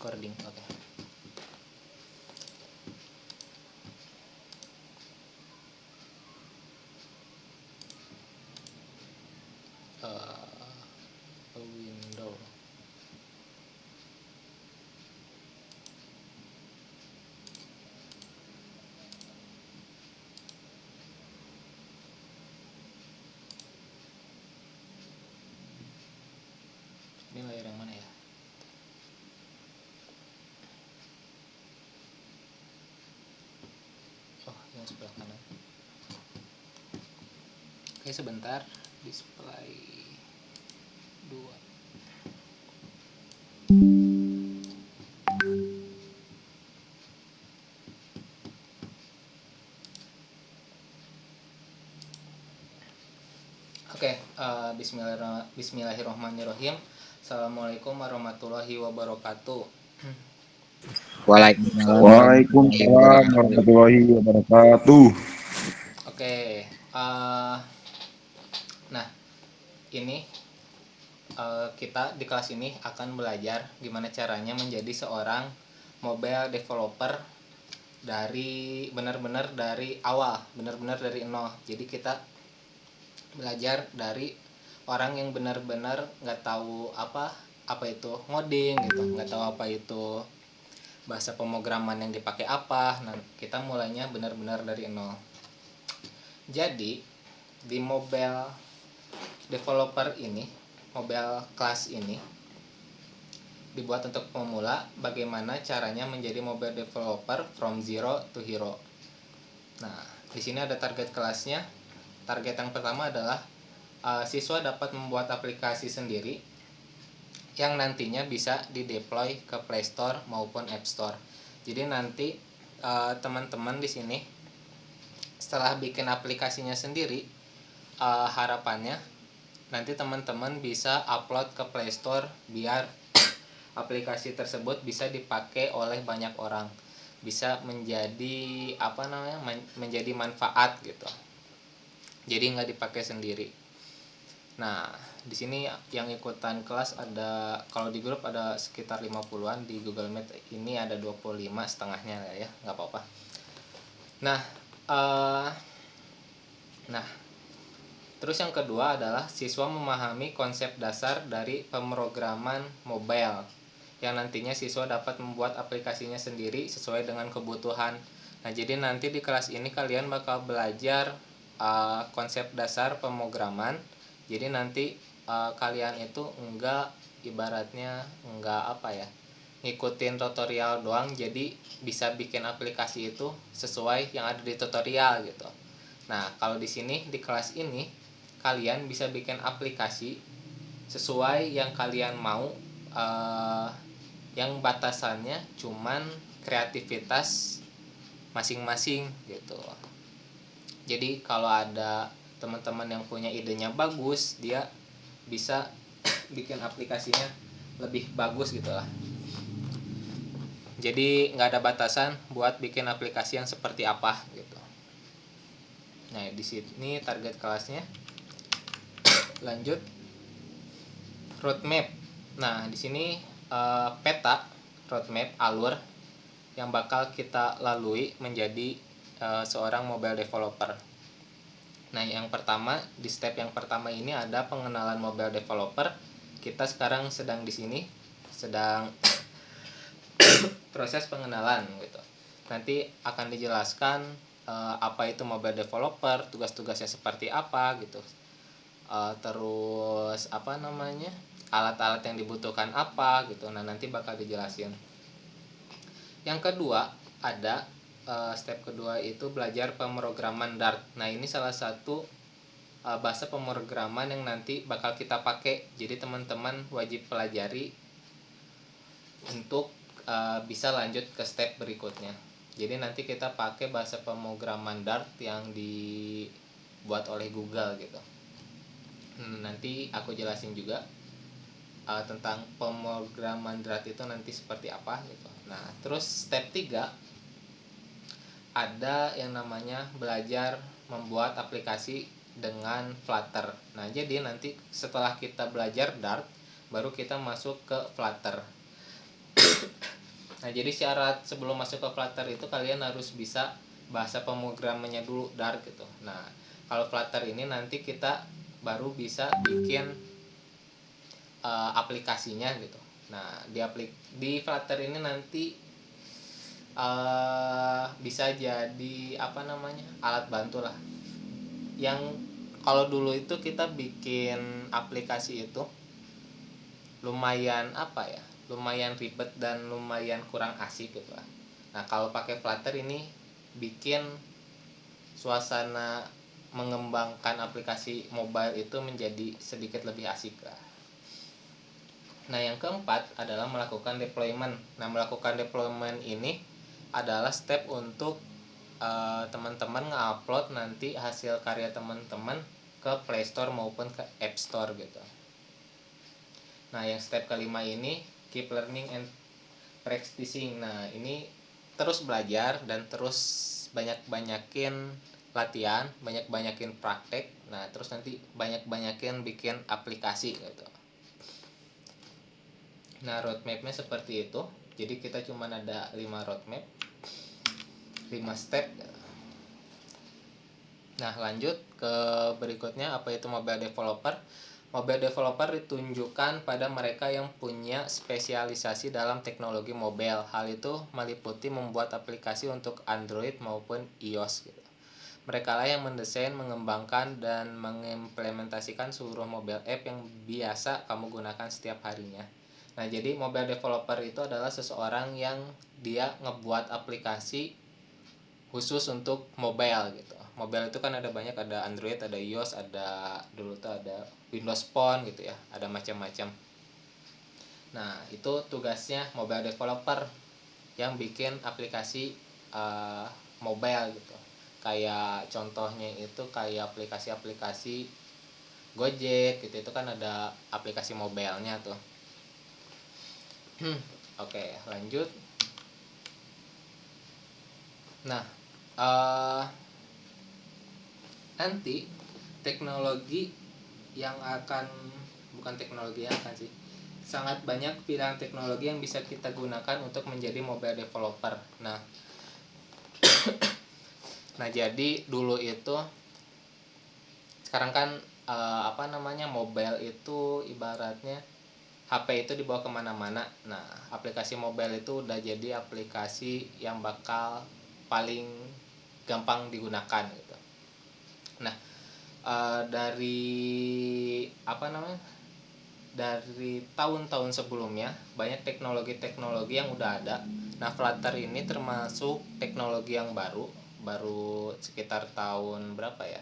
recording. Oke. A window. Ini layar yang mana ya? Oh, yang sebelah kanan. Oke, sebentar. Display 2. Oke, bismillahirrahmanirrahim. Assalamualaikum warahmatullahi wabarakatuh. Waalaikumsalam warahmatullahi wabarakatuh. Oke, nah ini kita di kelas ini akan belajar gimana caranya menjadi seorang mobile developer dari benar-benar dari awal, benar-benar dari nol. Jadi kita belajar dari orang yang benar-benar nggak tahu apa itu ngoding gitu, nggak tahu apa itu bahasa pemrograman yang dipakai apa. Nah, kita mulainya benar-benar dari nol. Jadi di mobile developer ini, mobile class ini dibuat untuk pemula. Bagaimana caranya menjadi mobile developer from zero to hero. Nah, di sini ada target kelasnya. Target yang pertama adalah siswa dapat membuat aplikasi sendiri yang nantinya bisa dideploy ke Play Store maupun App Store. Jadi nanti teman-teman di sini setelah bikin aplikasinya sendiri, harapannya nanti teman-teman bisa upload ke Play Store biar aplikasi tersebut bisa dipakai oleh banyak orang, bisa menjadi menjadi manfaat gitu. Jadi nggak dipakai sendiri. Nah, di sini yang ikutan kelas ada, kalau di grup ada sekitar 50-an, di Google Meet ini ada 25, setengahnya ya, nggak apa-apa. Nah, terus yang kedua adalah siswa memahami konsep dasar dari pemrograman mobile, yang nantinya siswa dapat membuat aplikasinya sendiri sesuai dengan kebutuhan. Nah, jadi nanti di kelas ini kalian bakal belajar konsep dasar pemrograman. Jadi nanti kalian itu ibaratnya ngikutin tutorial doang, jadi bisa bikin aplikasi itu sesuai yang ada di tutorial gitu. Nah, kalau di sini di kelas ini kalian bisa bikin aplikasi sesuai yang kalian mau, yang batasannya cuman kreativitas masing-masing gitu. Jadi kalau ada teman-teman yang punya idenya bagus, dia bisa bikin aplikasinya lebih bagus gitu lah. Jadi nggak ada batasan buat bikin aplikasi yang seperti apa gitu. Nah, di sini target kelasnya. Lanjut, roadmap. Nah, di sini peta roadmap, alur yang bakal kita lalui menjadi seorang mobile developer. Nah, yang pertama, di step yang pertama ini ada pengenalan mobile developer. Kita sekarang sedang di sini sedang proses pengenalan gitu. Nanti akan dijelaskan apa itu mobile developer, tugas-tugasnya seperti apa gitu. Terus alat-alat yang dibutuhkan apa gitu. Nah, nanti bakal dijelasin. Yang kedua ada step kedua itu belajar pemrograman Dart. Nah, ini salah satu bahasa pemrograman yang nanti bakal kita pakai. Jadi teman-teman wajib pelajari untuk bisa lanjut ke step berikutnya. Jadi nanti kita pakai bahasa pemrograman Dart yang dibuat oleh Google gitu. Nanti aku jelasin juga tentang pemrograman Dart itu nanti seperti apa gitu. Nah, terus step 3 ada yang namanya belajar membuat aplikasi dengan Flutter. Nah, jadi nanti setelah kita belajar Dart, baru kita masuk ke Flutter. Nah, jadi syarat sebelum masuk ke Flutter itu kalian harus bisa bahasa pemrogramannya dulu, Dart gitu. Nah, kalau Flutter ini nanti kita baru bisa bikin aplikasinya gitu. Nah, di Flutter ini nanti bisa jadi apa namanya, alat bantu lah. Yang kalau dulu itu kita bikin aplikasi itu lumayan apa ya, lumayan ribet dan lumayan kurang asik gitu lah. Nah, kalau pakai Flutter ini bikin suasana mengembangkan aplikasi mobile itu menjadi sedikit lebih asik lah. Nah, yang keempat adalah melakukan deployment. Nah, melakukan deployment ini adalah step untuk teman-teman nge-upload nanti hasil karya teman-teman ke Play Store maupun ke App Store gitu. Nah, yang step kelima ini keep learning and practicing. Nah, ini terus belajar dan terus banyak-banyakin latihan, banyak-banyakin praktek. Nah, terus nanti banyak-banyakin bikin aplikasi gitu. Nah, roadmapnya seperti itu. Jadi kita cuma ada 5 roadmap, 5 step. Nah, lanjut ke berikutnya, apa itu mobile developer. Mobile developer ditunjukkan pada mereka yang punya spesialisasi dalam teknologi mobile. Hal itu meliputi membuat aplikasi untuk Android maupun iOS gitu. Mereka lah yang mendesain, mengembangkan, dan mengimplementasikan seluruh mobile app yang biasa kamu gunakan setiap harinya. Nah, jadi mobile developer itu adalah seseorang yang dia ngebuat aplikasi khusus untuk mobile gitu. Mobile itu kan ada banyak, ada Android, ada iOS, ada dulu tuh ada Windows Phone gitu ya, ada macam-macam. Nah, itu tugasnya mobile developer yang bikin aplikasi mobile gitu. Kayak contohnya itu kayak aplikasi-aplikasi Gojek gitu, itu kan ada aplikasi mobilenya tuh. Oke, lanjut. Nah, nanti teknologi yang akan, bukan teknologi yang akan sih, sangat banyak pilihan teknologi yang bisa kita gunakan untuk menjadi mobile developer. Nah, jadi dulu itu, sekarang kan apa namanya, mobile itu ibaratnya HP itu dibawa kemana-mana. Nah, aplikasi mobile itu udah jadi aplikasi yang bakal paling gampang digunakan gitu. Nah, dari apa namanya, dari tahun-tahun sebelumnya banyak teknologi-teknologi yang udah ada. Nah, Flutter ini termasuk teknologi yang baru sekitar tahun berapa ya,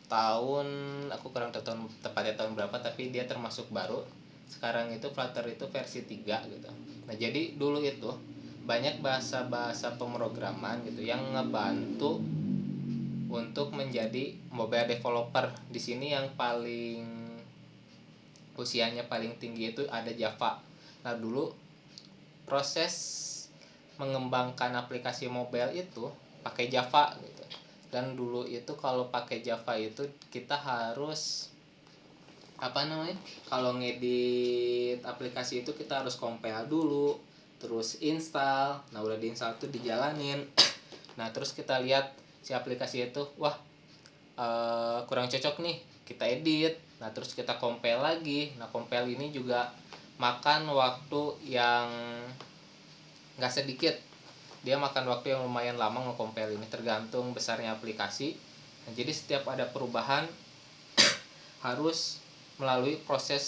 tahun, aku kurang tahu tahun tepatnya tahun berapa, tapi dia termasuk baru. Sekarang itu Flutter itu versi 3 gitu. Nah, jadi dulu itu banyak bahasa-bahasa pemrograman gitu yang ngebantu untuk menjadi mobile developer. Di sini yang paling usianya paling tinggi itu ada Java. Nah, dulu proses mengembangkan aplikasi mobile itu pakai Java gitu. Dan dulu itu kalau pakai Java itu kita harus apa namanya, kalau ngedit aplikasi itu kita harus compile dulu, terus install. Nah, udah diinstal tuh dijalanin. Nah, terus kita lihat si aplikasi itu, wah kurang cocok nih, kita edit. Nah, terus kita compile lagi. Nah, compile ini juga makan waktu yang nggak sedikit. Dia makan waktu yang lumayan lama nge-compile ini, tergantung besarnya aplikasi. Nah, jadi setiap ada perubahan harus melalui proses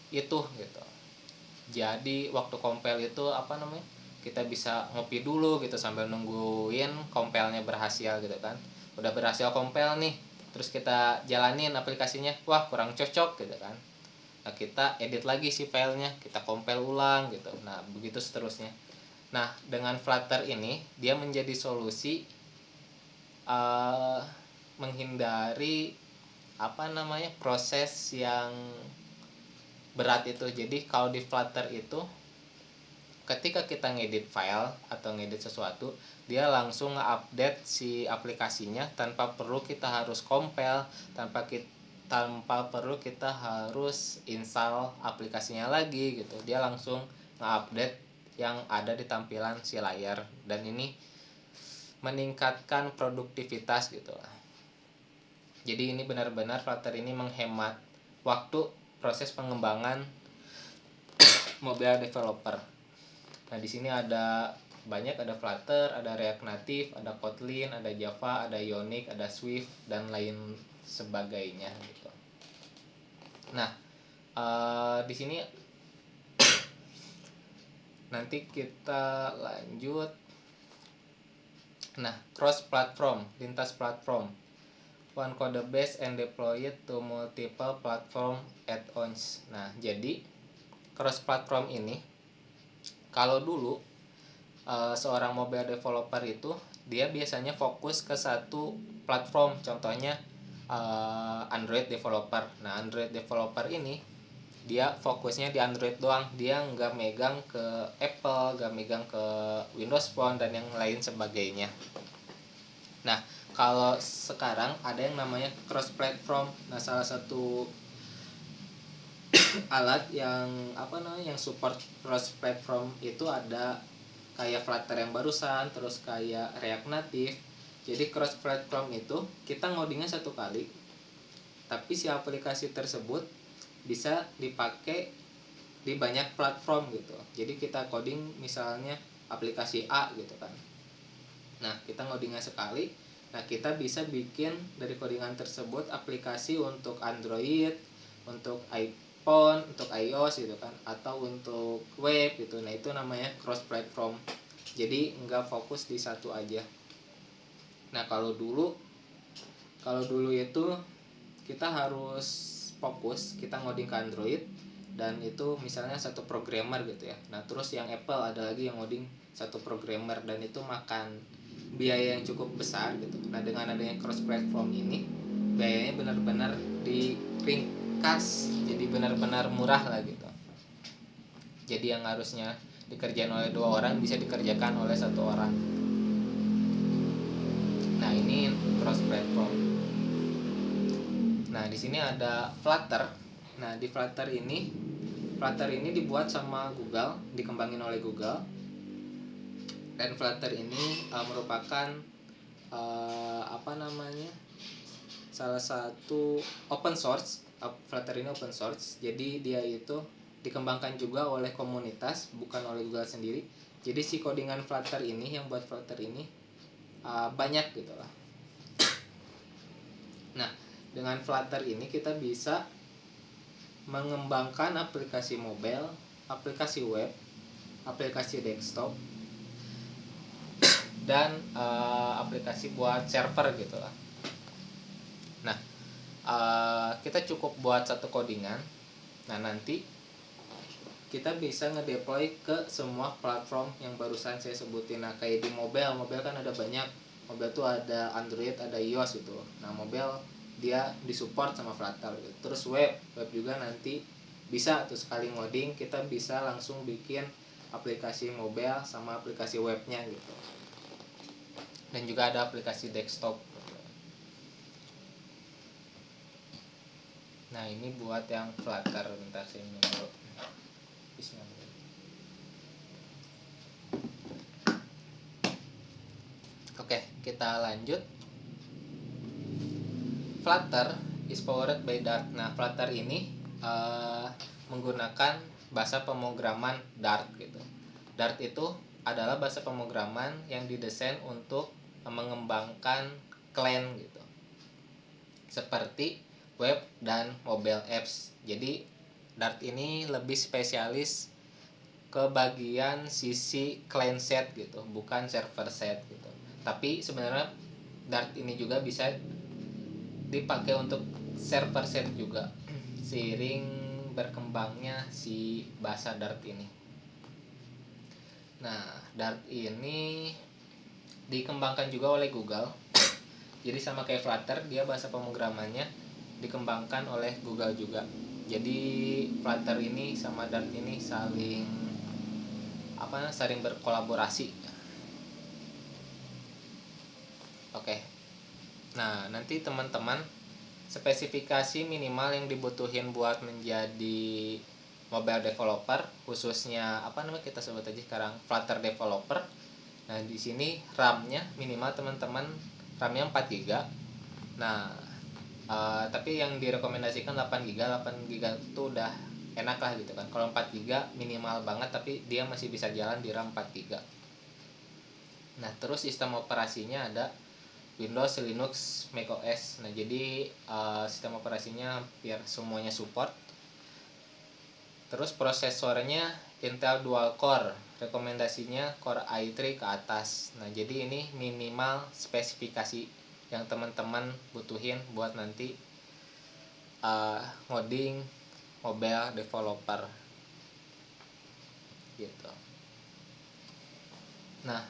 itu gitu. Jadi waktu compile itu apa namanya, kita bisa ngopi dulu gitu sambil nungguin compile-nya berhasil gitu kan. Udah berhasil compile nih, terus kita jalanin aplikasinya, wah kurang cocok gitu kan. Nah, kita edit lagi si filenya, kita compile ulang gitu. Nah, begitu seterusnya. Nah, dengan Flutter ini dia menjadi solusi menghindari apa namanya, proses yang berat itu. Jadi kalau di Flutter itu ketika kita ngedit file atau ngedit sesuatu, dia langsung nge-update si aplikasinya tanpa perlu kita harus compile, tanpa perlu kita harus install aplikasinya lagi gitu. Dia langsung nge-update yang ada di tampilan si layar, dan ini meningkatkan produktivitas gitu lah. Jadi ini benar-benar Flutter ini menghemat waktu proses pengembangan mobile developer. Nah, di sini ada banyak, ada Flutter, ada React Native, ada Kotlin, ada Java, ada Ionic, ada Swift, dan lain sebagainya gitu. Nah, di sini nanti kita lanjut. Nah, cross platform, lintas platform. One code base and deploy it to multiple platform at once. Nah, jadi cross platform ini, kalau dulu seorang mobile developer itu dia biasanya fokus ke satu platform, contohnya Android developer. Nah, Android developer ini dia fokusnya di Android doang, dia nggak megang ke Apple, nggak megang ke Windows Phone dan yang lain sebagainya. Nah, kalau sekarang ada yang namanya cross platform. Nah, salah satu alat yang yang support cross platform itu ada kayak Flutter yang barusan, terus kayak React Native. Jadi cross platform itu kita ngodingnya satu kali, tapi si aplikasi tersebut bisa dipakai di banyak platform gitu. Jadi kita coding misalnya aplikasi A gitu kan. Nah, kita ngodingnya sekali. Nah, kita bisa bikin dari codingan tersebut aplikasi untuk Android, untuk iPhone, untuk iOS gitu kan, atau untuk web gitu. Nah, itu namanya cross platform. Jadi nggak fokus di satu aja. Nah, kalau dulu itu kita harus fokus, kita ngoding ke Android, dan itu misalnya satu programmer gitu ya. Nah, terus yang Apple ada lagi yang ngoding satu programmer, dan itu makan biaya yang cukup besar gitu. Nah, dengan adanya cross platform ini biayanya benar-benar diringkas, jadi benar-benar murah lah gitu. Jadi yang harusnya dikerjain oleh 2 orang bisa dikerjakan oleh 1 orang. Nah, ini cross platform. Nah, di sini ada Flutter. Nah, di Flutter ini dibuat sama Google, dikembangin oleh Google. Dan Flutter ini merupakan salah satu open source. Flutter ini open source, jadi dia itu dikembangkan juga oleh komunitas, bukan oleh Google sendiri. Jadi si codingan Flutter ini, yang buat Flutter ini banyak gitu lah. Nah, dengan Flutter ini kita bisa mengembangkan aplikasi mobile, aplikasi web, aplikasi desktop, dan aplikasi buat server gitu lah. Nah, kita cukup buat satu codingan. Nah, nanti kita bisa ngedeploy ke semua platform yang barusan saya sebutin. Nah, kayak di mobile kan ada banyak. Mobile tuh ada Android, ada iOS gitu. Nah, mobile dia disupport sama Flutter gitu. Terus web juga nanti bisa tuh sekali ngoding kita bisa langsung bikin aplikasi mobile sama aplikasi webnya gitu. Dan juga ada aplikasi desktop. Nah, ini buat yang Flutter. Bentar saya minum dulu. Bismillah. Oke, kita lanjut. Flutter is powered by Dart. Nah, Flutter ini menggunakan bahasa pemrograman Dart gitu. Dart itu adalah bahasa pemrograman yang didesain untuk mengembangkan client gitu, seperti web dan mobile apps. Jadi Dart ini lebih spesialis ke bagian sisi client side gitu, bukan server side gitu. Tapi sebenarnya Dart ini juga bisa dipakai untuk server side juga, seiring berkembangnya si bahasa Dart ini. Nah, Dart ini dikembangkan juga oleh Google. Jadi sama kayak Flutter, dia bahasa pemrogramannya dikembangkan oleh Google juga. Jadi Flutter ini sama Dart ini saling berkolaborasi. Oke. Nah, nanti teman-teman, spesifikasi minimal yang dibutuhin buat menjadi mobile developer, khususnya kita sebut aja sekarang Flutter developer. Nah, di sini RAM-nya minimal teman-teman RAM-nya 4 GB. Nah, tapi yang direkomendasikan 8 GB. 8 GB itu udah enak lah gitu kan. Kalau 4 GB minimal banget, tapi dia masih bisa jalan di RAM 4 GB. Nah, terus sistem operasinya ada Windows, Linux, macOS. Nah, jadi sistem operasinya hampir semuanya support. Terus prosesornya Intel Dual Core, rekomendasinya Core i3 ke atas. Nah, jadi ini minimal spesifikasi yang teman-teman butuhin buat nanti ngoding mobile developer gitu. Nah,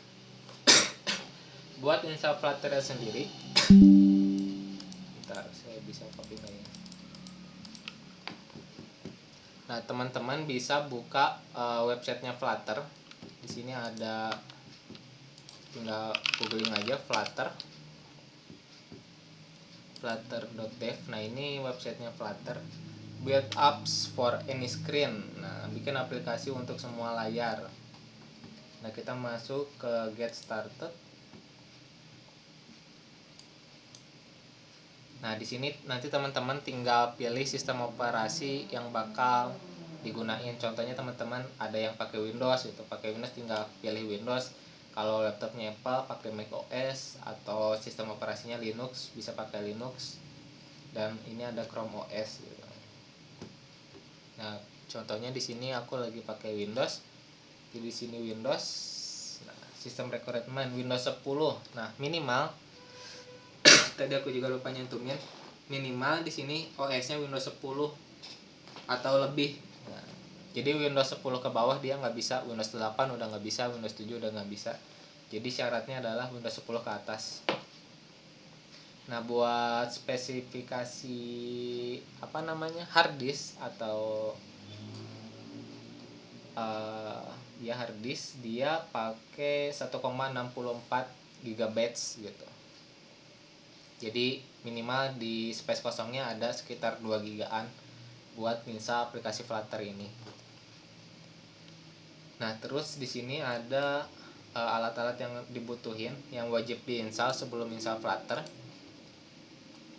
buat install Flutter sendiri, bentar saya bisa copy nggak ya? Nah, teman-teman bisa buka websitenya Flutter. Di sini ada, tinggal googling aja flutter.dev. Nah, ini websitenya Flutter. Build apps for any screen. Nah, bikin aplikasi untuk semua layar. Nah, kita masuk ke get started. Nah, di sini nanti teman-teman tinggal pilih sistem operasi yang bakal digunain. Contohnya teman-teman ada yang pakai Windows, itu pakai Windows tinggal pilih Windows. Kalau laptopnya Apple pakai macOS, atau sistem operasinya Linux bisa pakai Linux. Dan ini ada Chrome OS gitu. Nah, contohnya di sini aku lagi pakai Windows. Di sini Windows. Nah, sistem requirement Windows 10. Nah, minimal tadi aku juga lupa nyentumin, minimal di sini OS-nya Windows 10 atau lebih. Nah, jadi Windows 10 ke bawah dia nggak bisa, Windows 8 udah nggak bisa, Windows 7 udah nggak bisa. Jadi syaratnya adalah Windows 10 ke atas. Nah, buat spesifikasi hard disk atau hard disk, dia pakai 1,64 GB gitu. Jadi minimal di space kosongnya ada sekitar 2 GB-an buat install aplikasi Flutter ini. Nah, terus di sini ada alat-alat yang dibutuhin yang wajib diinstal sebelum install Flutter.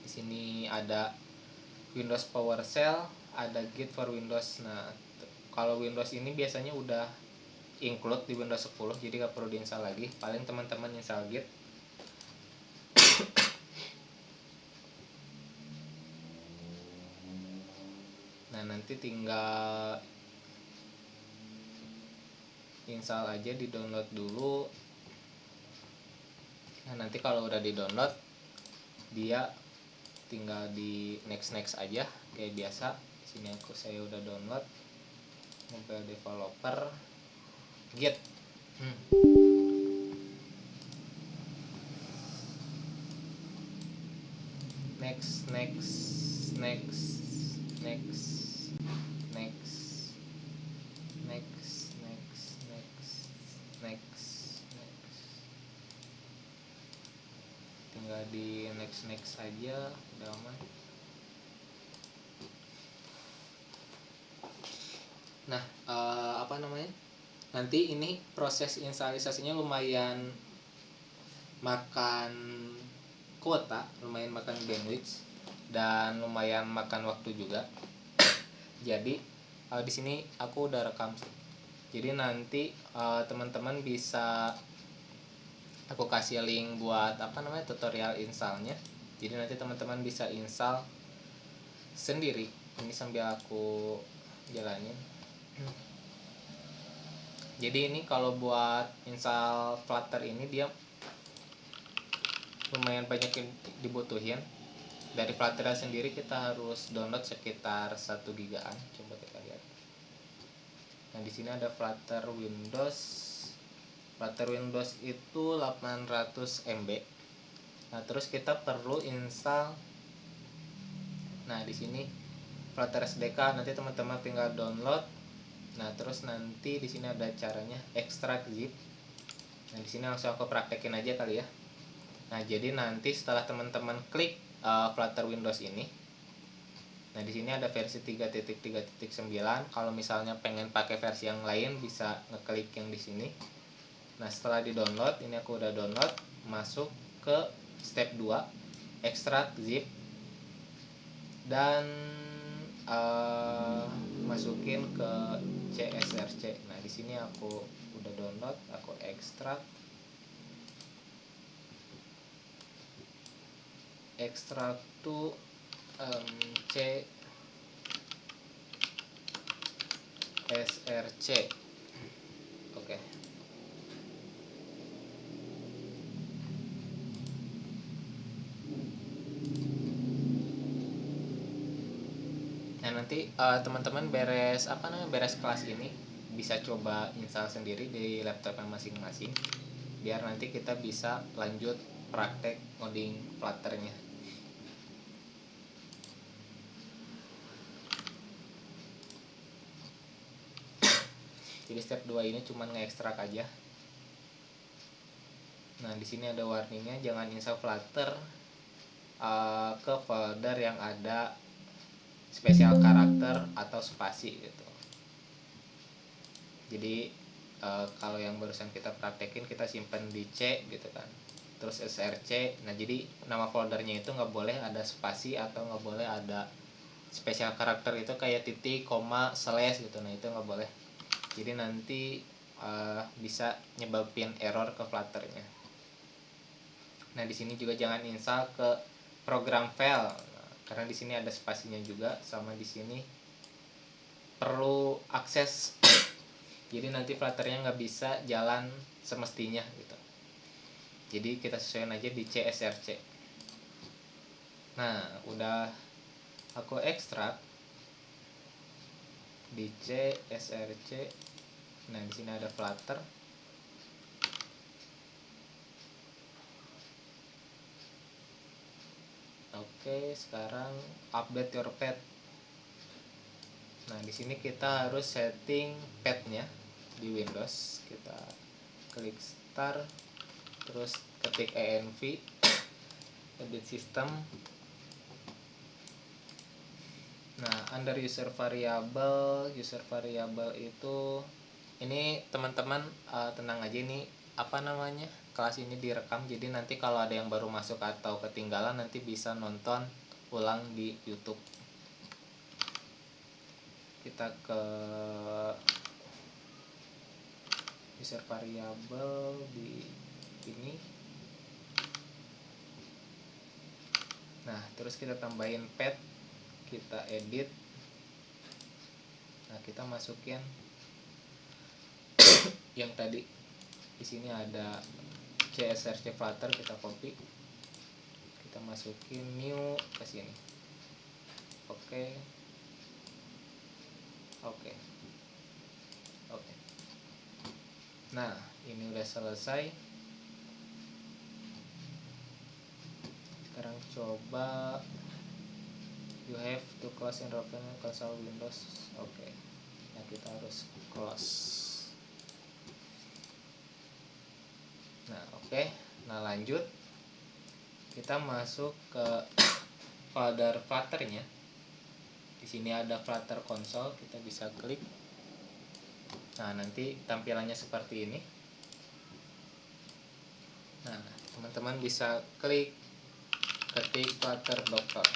Di sini ada Windows PowerShell, ada Git for Windows. Nah, kalau Windows ini biasanya udah include di Windows 10, jadi gak perlu diinstal lagi. Paling teman-teman install Git. Nah, nanti tinggal install aja, di download dulu. Nah, nanti kalau udah di download, dia tinggal di next aja kayak biasa. Di sini saya udah download mobile developer Git. Next. Tinggal di next aja, udah aman. Nah, nanti ini proses instalisasinya lumayan makan kuota, lumayan makan bandwidth, dan lumayan makan waktu juga. Jadi di sini aku udah rekam. Jadi nanti teman-teman bisa aku kasih link buat tutorial installnya. Jadi nanti teman-teman bisa install sendiri. Ini sambil aku jalanin. Jadi ini kalau buat install Flutter ini dia lumayan banyak yang dibutuhin. Dari Flutter sendiri kita harus download sekitar 1 GB-an. Coba kita lihat. Nah, di sini ada Flutter Windows. Flutter Windows itu 800 MB. Nah, terus kita perlu install. Nah, di sini Flutter SDK, nanti teman-teman tinggal download. Nah, terus nanti di sini ada caranya extract zip. Nah, di sini langsung aku praktekin aja kali ya. Nah, jadi nanti setelah teman-teman klik Flutter Windows ini, Nah, di sini ada versi 3.3.9. Kalau misalnya pengen pakai versi yang lain bisa ngeklik yang di sini. Nah, setelah di-download, ini aku udah download, masuk ke step 2, extract zip dan masukin ke CSRC. Nah, di sini aku udah download, aku extract to CSRC. Oke. Nah, nanti teman-teman beres kelas ini bisa coba install sendiri di laptopnya masing-masing biar nanti kita bisa lanjut praktek ngoding Flutter-nya. Jadi step 2 ini cuma nge-extract aja. Nah, di sini ada warningnya, jangan install Flutter ke folder yang ada spesial karakter atau spasi gitu. Jadi kalau yang barusan kita praktekin kita simpen di C gitu kan, terus SRC. Nah, jadi nama foldernya itu nggak boleh ada spasi atau nggak boleh ada spesial karakter itu kayak titik, koma, slash gitu. Nah, itu nggak boleh. Jadi nanti bisa nyebabin error ke Flutter-nya. Nah, di sini juga jangan install ke program file, karena di sini ada spasinya juga, sama di sini perlu akses. Jadi nanti Flutter-nya nggak bisa jalan semestinya gitu. Jadi kita sesuaikan aja di CSRC. Nah, udah aku ekstrak di CSRC. Nah, di sini ada Flutter. Oke, sekarang update your pet. Nah, di sini kita harus setting petnya di Windows. Kita klik start, terus ketik env, edit system. Nah, under user variable itu ini teman-teman tenang aja, ini apa namanya, kelas ini direkam, jadi nanti kalau ada yang baru masuk atau ketinggalan nanti bisa nonton ulang di YouTube. Kita ke user variable di ini. Nah, terus kita tambahin pet, kita edit. Nah, kita masukin yang tadi di sini ada CSRC Flutter, kita copy, kita masukin new ke sini. Oke. Nah, ini udah selesai. Sekarang coba you have to close and open console Windows. Oke. Nah, kita harus close. Nah, oke. Nah, lanjut. Kita masuk ke folder Flutter-nya. Di sini ada Flutter console, kita bisa klik. Nah, nanti tampilannya seperti ini. Nah, teman-teman bisa klik, ketik Flutter Docker.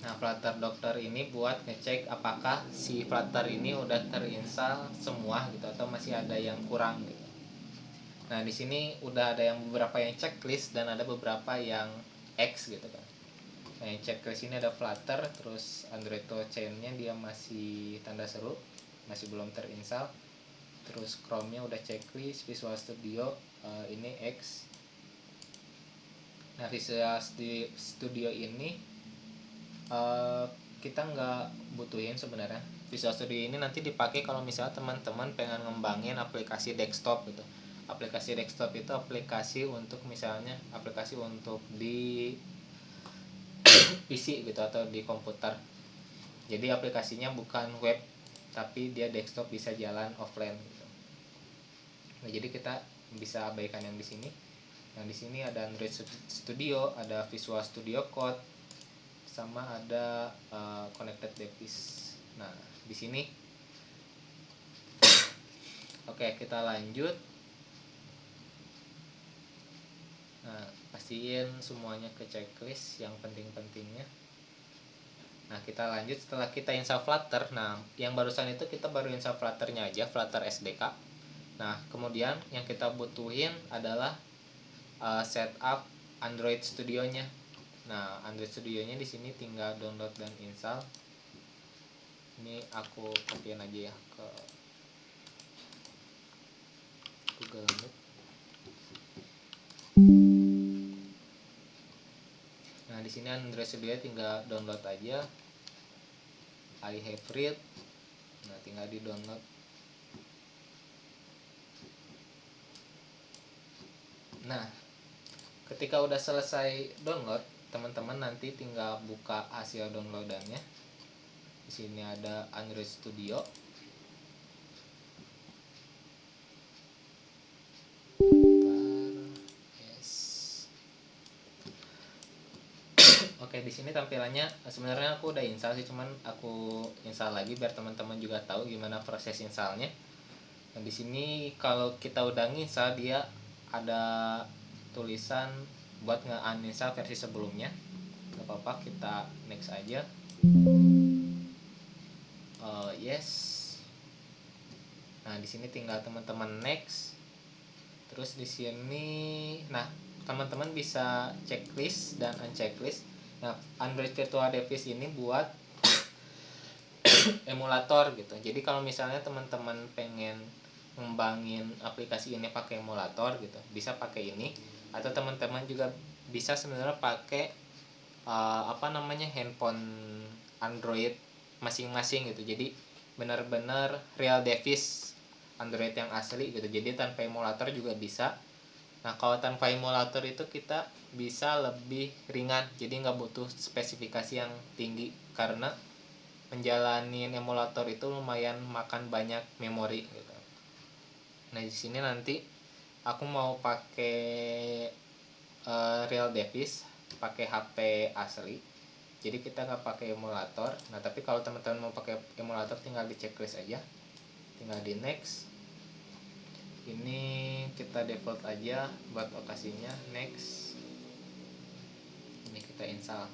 Nah, Flutter Docker ini buat ngecek apakah si Flutter ini udah terinstall semua gitu atau masih ada yang kurang gitu. Nah, di sini udah ada yang beberapa yang checklist dan ada beberapa yang X gitu kan. Nah, yang checklist ini ada Flutter, terus Android Chain-nya dia masih tanda seru, masih belum terinstall. Terus Chrome-nya udah checklist, Visual Studio ini X. Nah, Visual Studio ini kita nggak butuhin sebenarnya. Visual Studio ini nanti dipakai kalau misalnya teman-teman pengen ngembangin aplikasi desktop gitu. Aplikasi desktop itu aplikasi untuk misalnya aplikasi untuk di PC gitu atau di komputer. Jadi aplikasinya bukan web tapi dia desktop, bisa jalan offline gitu. Nah, jadi kita bisa abaikan yang di sini. Yang di sini ada Android Studio, ada Visual Studio Code, sama ada Connected Device. Nah, di sini oke, kita lanjut. Nah, pastiin semuanya ke checklist yang penting-pentingnya. Nah, kita lanjut setelah kita install Flutter. Nah, yang barusan itu kita baru install Flutter-nya aja, Flutter SDK. Nah, kemudian yang kita butuhin adalah setup Android Studio-nya. Nah, Android Studio-nya di sini tinggal download dan install. Ini aku copy-in aja ya ke Google Meet. Nah, di sini Android Studio tinggal download aja. I have read. Nah, tinggal di download. Nah, ketika udah selesai download, teman-teman nanti tinggal buka hasil downloadannya. Di sini ada Android Studio. Yes. Oke, di sini tampilannya sebenarnya aku udah install sih, cuman aku install lagi biar teman-teman juga tahu gimana proses installnya. Nah, di sini kalau kita udah install, dia ada tulisan buat nge-uninstall versi sebelumnya. Gak apa-apa, kita next aja. Yes. Nah, di sini tinggal teman-teman next. Terus di sini, nah, teman-teman bisa checklist dan unchecklist. Nah, Android Virtual Device ini buat emulator gitu. Jadi kalau misalnya teman-teman pengen ngembangin aplikasi ini pakai emulator gitu, bisa pakai ini. Atau teman-teman juga bisa sebenarnya pakai handphone Android masing-masing gitu. Jadi benar-benar real device Android yang asli gitu. Jadi tanpa emulator juga bisa. Nah, kalau tanpa emulator itu kita bisa lebih ringan. Jadi nggak butuh spesifikasi yang tinggi karena menjalani emulator itu lumayan makan banyak memori gitu. Nah, di sini nanti aku mau pakai real device, pakai HP asli. Jadi kita nggak pakai emulator. Nah, tapi kalau teman-teman mau pakai emulator tinggal di checklist aja. Tinggal di next. Ini kita default aja buat lokasinya, next. Ini kita install.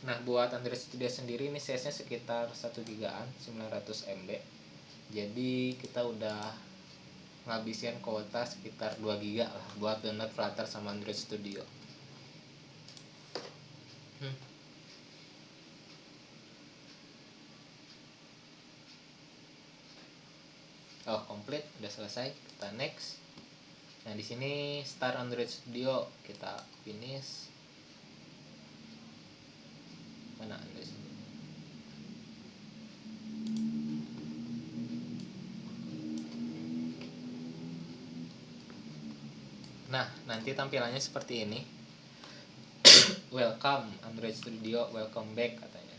Nah, buat Android Studio sendiri ini size-nya sekitar 1 GB-an, 900 MB. Jadi kita udah ngabisin kuota sekitar 2 GB lah buat download Flutter sama Android Studio. Oh, komplit, udah selesai. Kita next. Nah, di sini start Android Studio, kita finish. Mana Android Studio? Nah, nanti tampilannya seperti ini. Welcome Android Studio, welcome back katanya.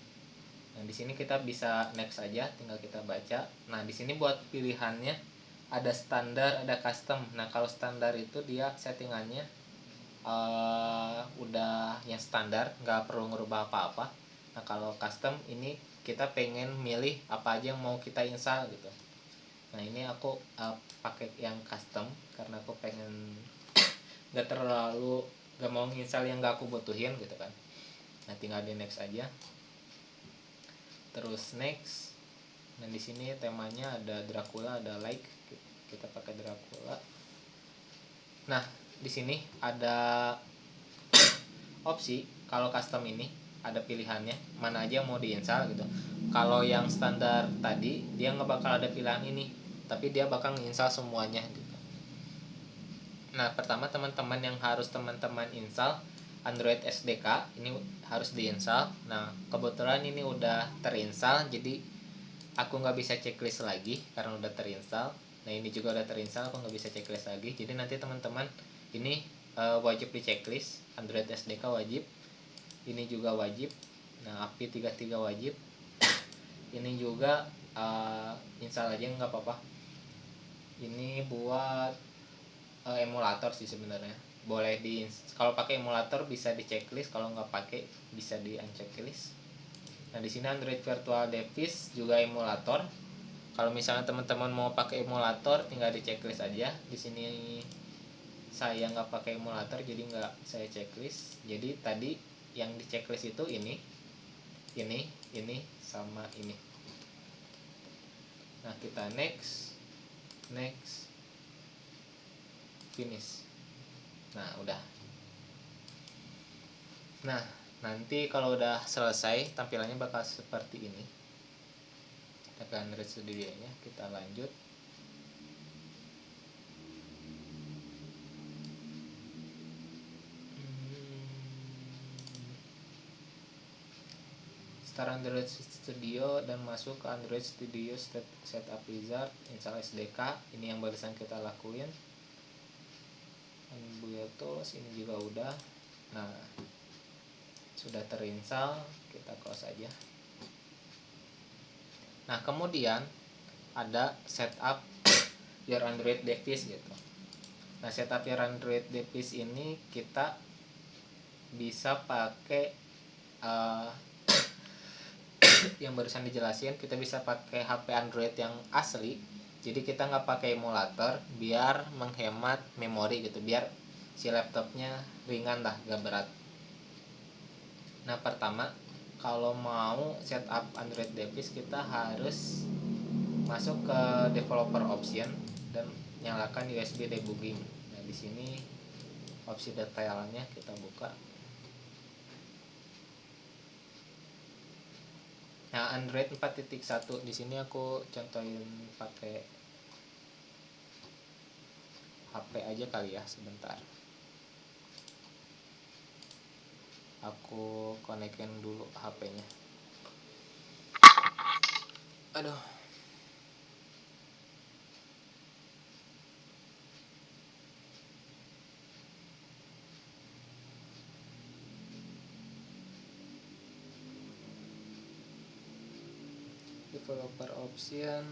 Nah, di sini kita bisa next aja, tinggal kita baca. Nah, di sini buat pilihannya ada standar, ada custom. Nah, kalau standar itu dia settingannya udah yang standar, nggak perlu ngerubah apa-apa. Nah, kalau custom ini kita pengen milih apa aja yang mau kita install gitu. Nah, ini aku pakai yang custom karena aku pengen nggak mau install yang nggak aku butuhin gitu kan. Nah, tinggal di next aja. Terus next. Nah, di sini temanya ada Dracula, ada like. Kita pakai Dracula. Nah, di sini ada opsi kalau custom ini ada pilihannya mana aja yang mau diinstal gitu. Kalau yang standar tadi dia nggak bakal ada pilihan ini, tapi dia bakal nginstal semuanya gitu. Nah, pertama teman-teman yang harus teman-teman install Android SDK ini harus diinstal. Nah, kebetulan ini udah terinstall, jadi aku nggak bisa checklist lagi karena udah terinstall. Nah, ini juga udah terinstall, aku nggak bisa checklist lagi. Jadi nanti teman-teman ini wajib di checklist. Android SDK wajib, ini juga wajib. Nah, API 33 wajib. Ini juga install aja nggak apa-apa. Ini buat emulator sih sebenarnya. Boleh kalau pakai emulator bisa di checklist, kalau nggak pakai bisa di unchecklist. Nah, di sini Android Virtual Device juga emulator. Kalau misalnya teman-teman mau pakai emulator, tinggal di checklist aja. Di sini saya nggak pakai emulator, jadi nggak saya checklist. Jadi tadi yang di checklist itu ini, sama ini. Nah, kita next, finish. Nah, udah. Nah, nanti kalau udah selesai tampilannya bakal seperti ini. Kita ke Android Studio-nya, kita lanjut. Start Android Studio dan masuk ke Android Studio Setup Wizard, install SDK. Ini yang barusan kita lakuin. Buya Tools ini juga udah. Nah, sudah terinstall, kita close aja. Nah, kemudian ada setup your Android device gitu. Nah, setup your Android device ini kita bisa pakai yang barusan dijelasin, kita bisa pakai HP Android yang asli. Jadi kita nggak pakai emulator biar menghemat memori gitu, biar si laptopnya ringan lah, gak berat. Nah, pertama kalau mau setup Android device kita harus masuk ke developer option dan nyalakan USB debugging. Nah, di sini opsi detailnya kita buka. Nah, Android 4.1 di sini aku contohin pakai HP aja kali ya, sebentar. Aku konekin dulu HP-nya. Aduh. Developer option.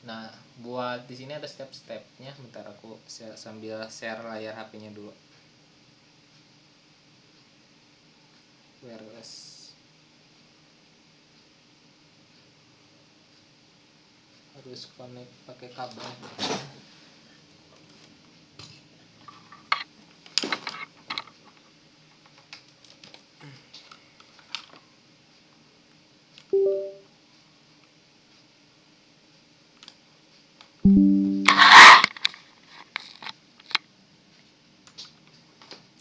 Nah, buat di sini ada step-stepnya. Bentar aku sambil share layar HP-nya dulu. Wireless. Harus connect pakai kabel.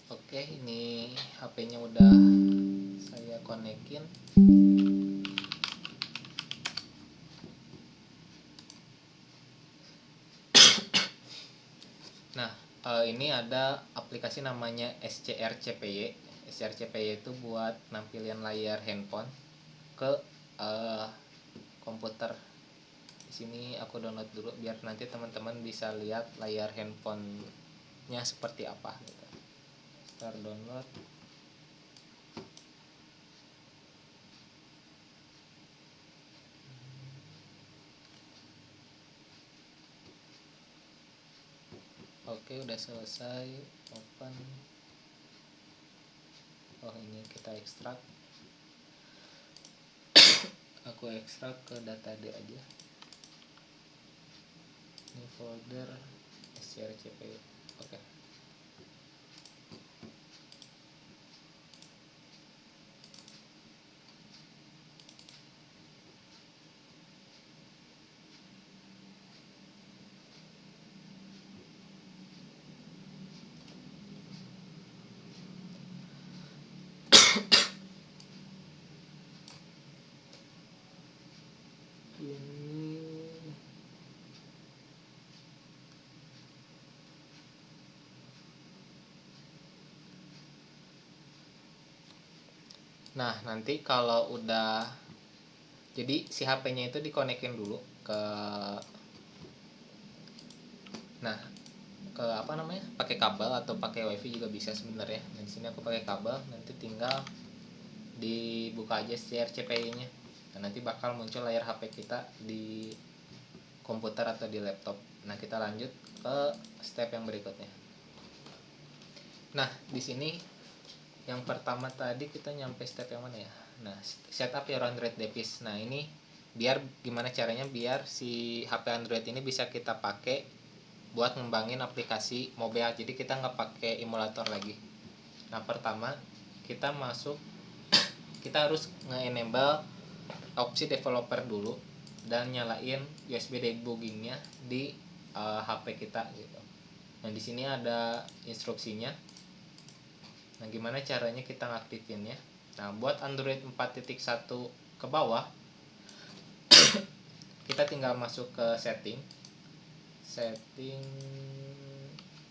Oke, ini HP-nya udah saya konekin. Nah, ini ada aplikasi namanya SCRCPY. SCRCPY itu buat nampilin layar handphone ke komputer. Di sini aku download dulu biar nanti teman-teman bisa lihat layar handphonenya seperti apa gitu. Start download. Oke, udah selesai. Open. Oh, ini kita ekstrak. Aku ekstrak ke data D aja. Ini folder SCRCPY. Oke. Nah, nanti kalau udah, jadi si HP-nya itu dikonekin dulu ke, nah, ke apa namanya, pakai kabel atau pakai wifi juga bisa sebenarnya. Nah, di sini aku pakai kabel, nanti tinggal dibuka aja CRCPY-nya. Nah, nanti bakal muncul layar HP kita di komputer atau di laptop. Nah, kita lanjut ke step yang berikutnya. Nah, di sini yang pertama tadi kita nyampe step yang mana ya? Nah, setup your Android device. Nah, ini biar gimana caranya biar si HP Android ini bisa kita pakai buat ngembangin aplikasi mobile. Jadi kita nggak pakai emulator lagi. Nah, pertama kita harus nge-enable opsi developer dulu dan nyalain USB debuggingnya di HP kita gitu. Nah, di sini ada instruksinya. Nah, gimana caranya kita ngaktifinnya? Nah, buat Android 4.1 ke bawah, kita tinggal masuk ke setting.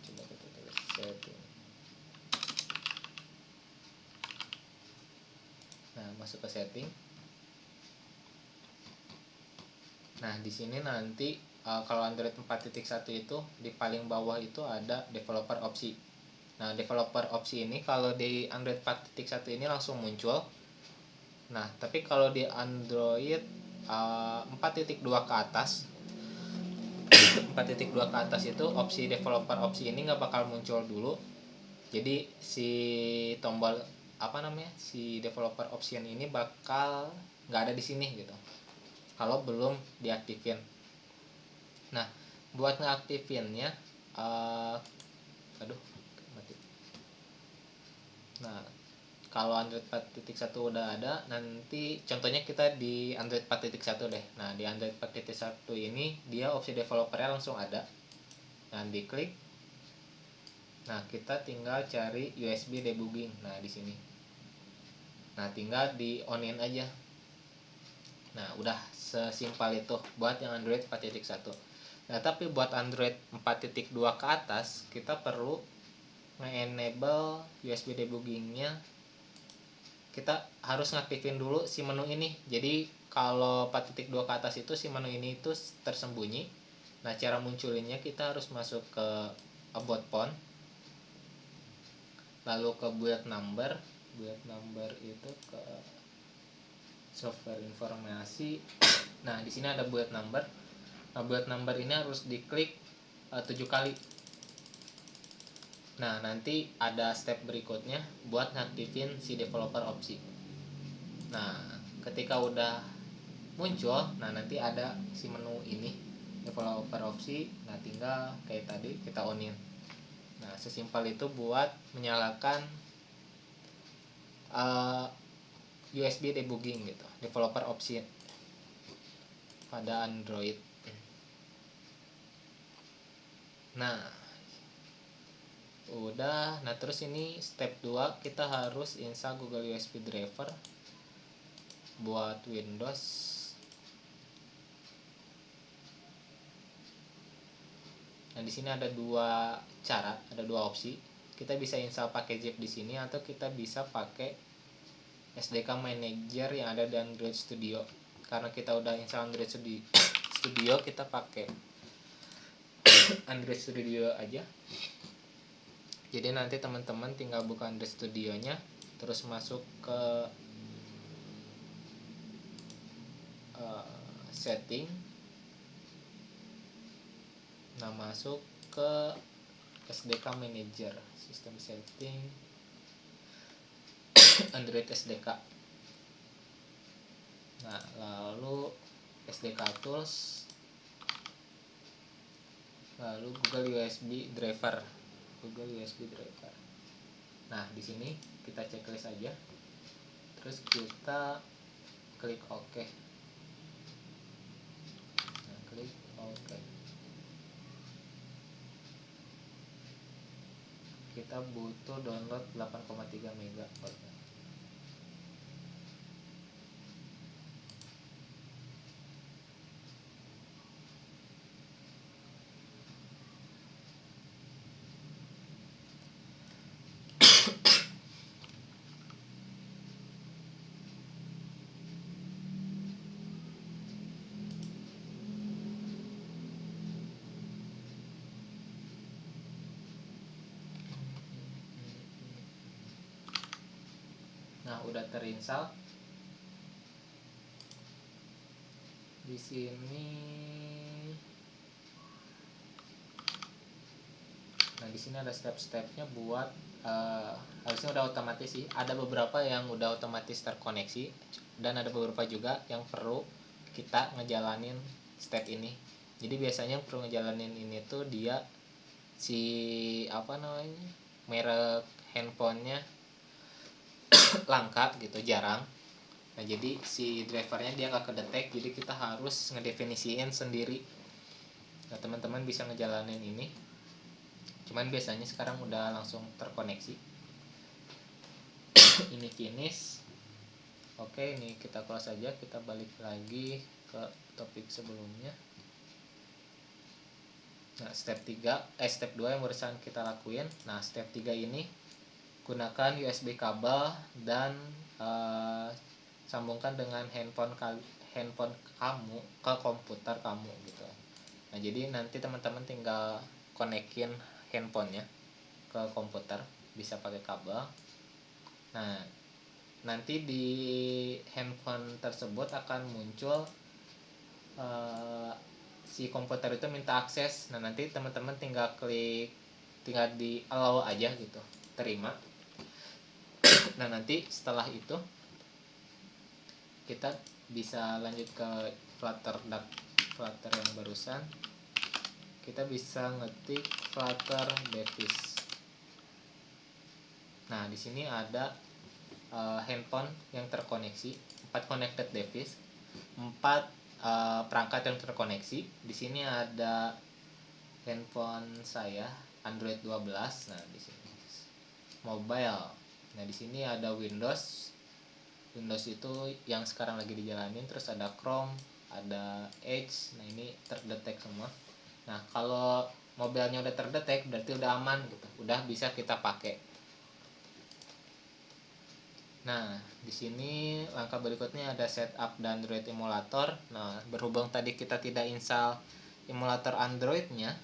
Coba kita tulis setting. Nah, masuk ke setting. Nah, di sini nanti kalau Android 4.1 itu di paling bawah itu ada developer opsi. Nah, developer opsi ini kalau di Android 4.1 ini langsung muncul. Nah, tapi kalau di Android 4.2 ke atas 4.2 ke atas itu opsi developer opsi ini nggak bakal muncul dulu. Jadi si tombol si developer option ini bakal nggak ada di sini gitu kalau belum diaktifin. Nah, buat ngeaktifinnya mati. Nah, kalau Android 4.1 udah ada, nanti contohnya kita di Android 4.1 deh. Nah, di Android 4.1 ini dia opsi developernya langsung ada. Nah, diklik. Nah, kita tinggal cari USB debugging. Nah, di sini. Nah, tinggal di on-in aja. Nah, udah sesimpel itu buat yang Android 4.1. Nah, tapi buat Android 4.2 ke atas, kita perlu nge-enable USB debuggingnya. Kita harus ngaktifin dulu si menu ini. Jadi, kalau 4.2 ke atas itu si menu ini itu tersembunyi. Nah, cara munculinnya kita harus masuk ke about phone. Lalu ke build number itu ke software informasi. Nah, di sini ada build number. Nah, build number ini harus diklik 7 kali. Nah, nanti ada step berikutnya buat ngaktifin si developer opsi. Nah, ketika udah muncul, nah nanti ada si menu ini developer opsi. Nah, tinggal kayak tadi kita onin. Nah, sesimpel itu buat menyalakan USB debugging gitu, developer option pada Android. Nah, udah. Nah, terus ini step 2 kita harus install Google USB driver buat Windows. Nah, di sini ada dua opsi. Kita bisa install pakai zip di sini atau kita bisa pakai SDK Manager yang ada di Android Studio. Karena kita udah install Android Studio, kita pakai Android Studio aja. Jadi nanti teman-teman tinggal buka Android Studio-nya, terus masuk ke setting. Nah, masuk ke SDK Manager, sistem setting Android SDK. Nah, lalu SDK tools, lalu Google USB driver. Nah, di sini kita checklist aja. Terus kita klik OK. Nah, klik OK. Kita butuh download 8,3 MB. Nah, udah terinstall. Di sini, nah di sini ada step-stepnya buat harusnya udah otomatis sih. Ada beberapa yang udah otomatis terkoneksi dan ada beberapa juga yang perlu kita ngejalanin step ini. Jadi biasanya yang perlu ngejalanin ini tuh dia si apa namanya, merek handphonenya langka gitu, jarang. Nah jadi si drivernya dia nggak kedetek, jadi kita harus ngedefinisiin sendiri. Nah teman-teman bisa ngejalanin ini, cuman biasanya sekarang udah langsung terkoneksi. Ini finish. Oke, ini kita close aja, kita balik lagi ke topik sebelumnya. Nah step 2 yang barusan kita lakuin. Nah step 3 ini gunakan USB kabel dan sambungkan dengan handphone kamu ke komputer kamu gitu. Nah jadi nanti teman-teman tinggal konekin handphonenya ke komputer, bisa pakai kabel. Nah nanti di handphone tersebut akan muncul si komputer itu minta akses. Nah nanti teman-teman tinggal di allow aja gitu, terima. Nah nanti setelah itu kita bisa lanjut ke Flutter yang barusan. Kita bisa ngetik Flutter device. Nah di sini ada handphone yang terkoneksi, 4 connected device, 4 perangkat yang terkoneksi. Di sini ada handphone saya Android 12. Nah di sini mobile. Nah di sini ada Windows itu yang sekarang lagi dijalanin, terus ada Chrome, ada Edge. Nah ini terdetek semua. Nah kalau mobilnya udah terdetek berarti udah aman gitu, udah bisa kita pakai. Nah di sini langkah berikutnya ada setup dan Android emulator. Nah berhubung tadi kita tidak install emulator Androidnya,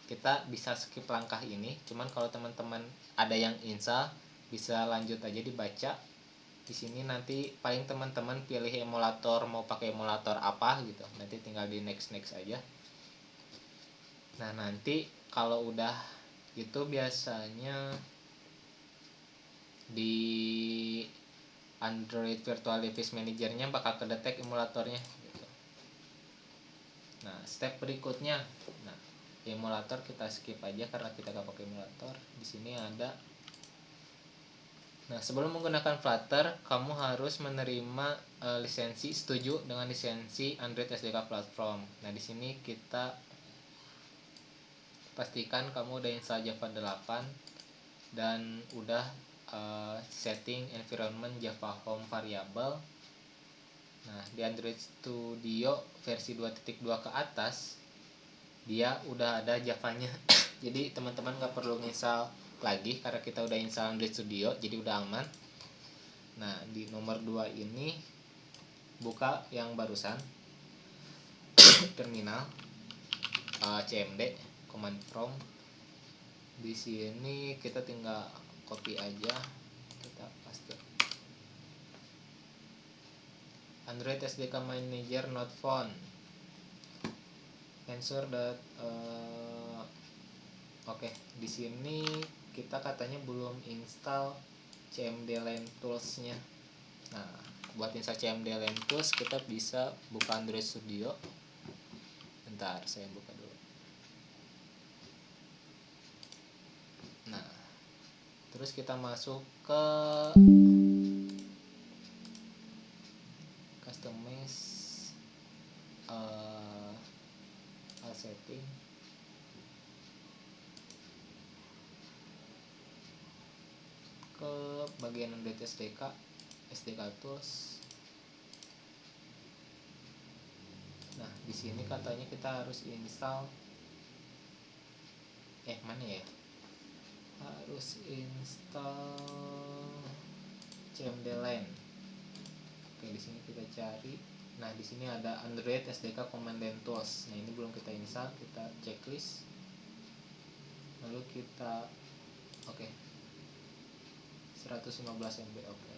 kita bisa skip langkah ini. Cuman kalau teman-teman ada yang install, bisa lanjut aja dibaca. Di sini nanti paling teman-teman pilih emulator, mau pakai emulator apa gitu, nanti tinggal di next aja. Nah nanti kalau udah itu biasanya di Android Virtual Device Manager-nya bakal kedetek emulatornya gitu. Nah step berikutnya, nah emulator kita skip aja karena kita gak pakai emulator. Di sini ada. Nah sebelum menggunakan Flutter, kamu harus menerima lisensi, setuju dengan lisensi Android SDK Platform. Nah di sini kita pastikan kamu udah install Java 8 dan udah setting environment Java Home variable. Nah di Android Studio versi 2.2 ke atas dia udah ada Javanya. Jadi teman-teman gak perlu install lagi karena kita udah install Android Studio, jadi udah aman. Nah di nomor 2 ini buka yang barusan, terminal CMD command prompt. Di sini kita tinggal copy aja, kita paste Android SDK Manager not found, ensure that oke. Di sini kita katanya belum install CMD Land Tools-nya. Nah, buat install CMD Land Tools kita bisa buka Android Studio. Bentar, saya buka dulu. Nah, terus kita masuk ke customize setting. Ke bagian Android SDK Tools. Nah, di sini katanya kita harus install mana ya? Harus install CMD Land. Oke, di sini kita cari. Nah, di sini ada Android SDK Command and Tools. Nah, ini belum kita install, kita checklist. Lalu kita 115 MB. Oke.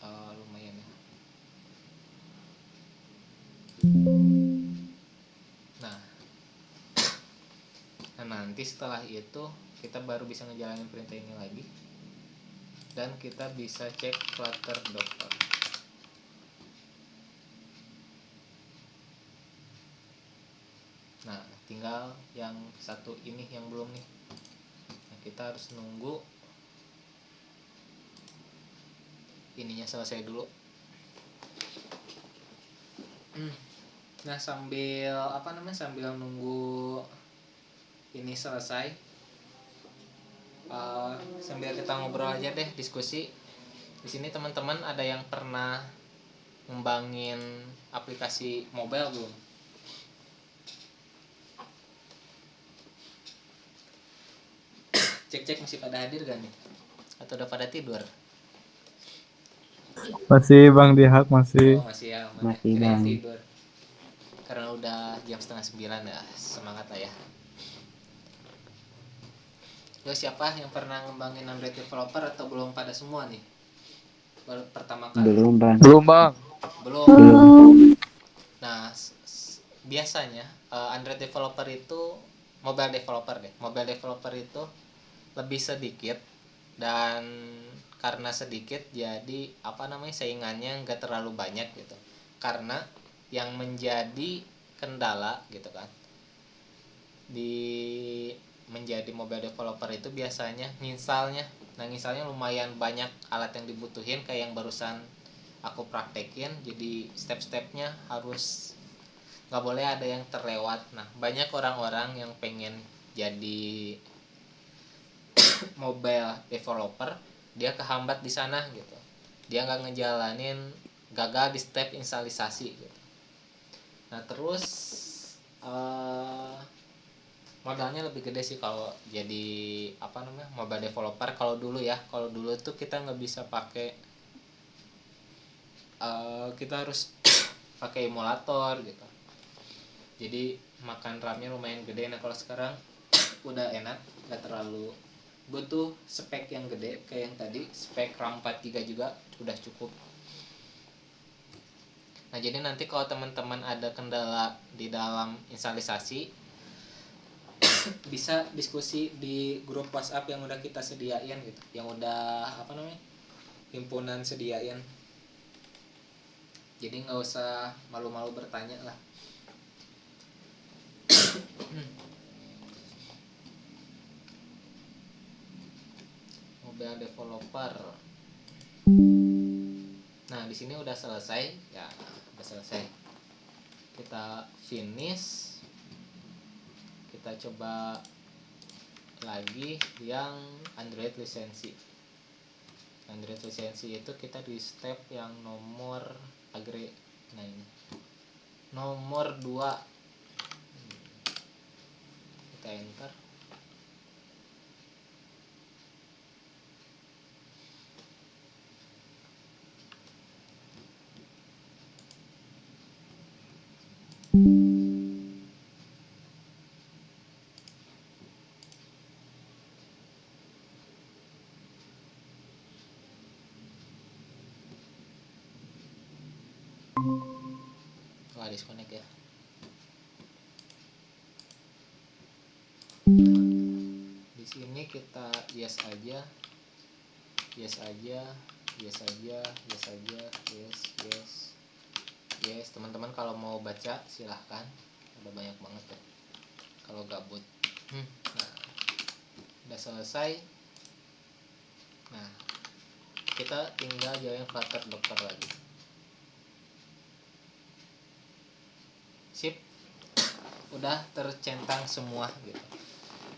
lumayan ya. Nah, nanti setelah itu kita baru bisa ngejalanin perintah ini lagi, dan kita bisa cek Flutter Docker. Nah, tinggal yang satu ini yang belum nih. Nah, kita harus nunggu ininya selesai dulu. Nah, sambil nunggu ini selesai, sambil kita ngobrol aja deh, diskusi. Di sini teman-teman ada yang pernah ngembangin aplikasi mobile belum? Cek masih pada hadir gak nih? Atau udah pada tidur? Masih Bang Dihak masih. Oh, masih ya, Masih, kirain Bang. tidur. Karena udah jam 8:30 ya, semangat lah ya. Yo, siapa yang pernah ngembangin Android developer atau belum pada semua nih? Baru pertama kali. Belum, Bang. Belum Bang. Belum. Nah, biasanya Android developer itu mobile developer itu lebih sedikit, dan karena sedikit jadi saingannya nggak terlalu banyak gitu. Karena yang menjadi kendala gitu kan di menjadi mobile developer itu biasanya nginstalnya. Nah, nginstalnya lumayan banyak alat yang dibutuhin, kayak yang barusan aku praktekin. Jadi step-stepnya harus, nggak boleh ada yang terlewat. Nah, banyak orang-orang yang pengen jadi mobile developer, dia kehambat di sana gitu. Dia nggak ngejalanin, gagal di step instalisasi gitu. Nah, terus modalnya lebih gede sih kalau jadi mobile developer. Kalau dulu tuh kita nggak bisa pakai, kita harus pakai emulator gitu. Jadi makan RAM-nya lumayan gede. Nah, kalau sekarang udah enak, nggak terlalu butuh spek yang gede kayak yang tadi. Spek RAM 4 GB juga udah cukup. Nah, jadi nanti kalau teman-teman ada kendala di dalam instalisasi, bisa diskusi di grup WhatsApp yang udah kita sediain gitu, yang udah himpunan sediain. Jadi nggak usah malu-malu bertanya lah. Mobile developer. Nah, di sini udah selesai ya, udah selesai. Kita finish. Kita coba lagi yang Android lisensi. Android lisensi itu kita di step yang nomor nah ini nomor 2. Kita enter. Wah, disconnect ya. Di sini kita yes aja. Teman-teman kalau mau baca silahkan, ada banyak banget ya kalau gabut. Nah, udah selesai. Nah, kita tinggal jalanin Flutter Docker lagi. Sip, udah tercentang semua gitu.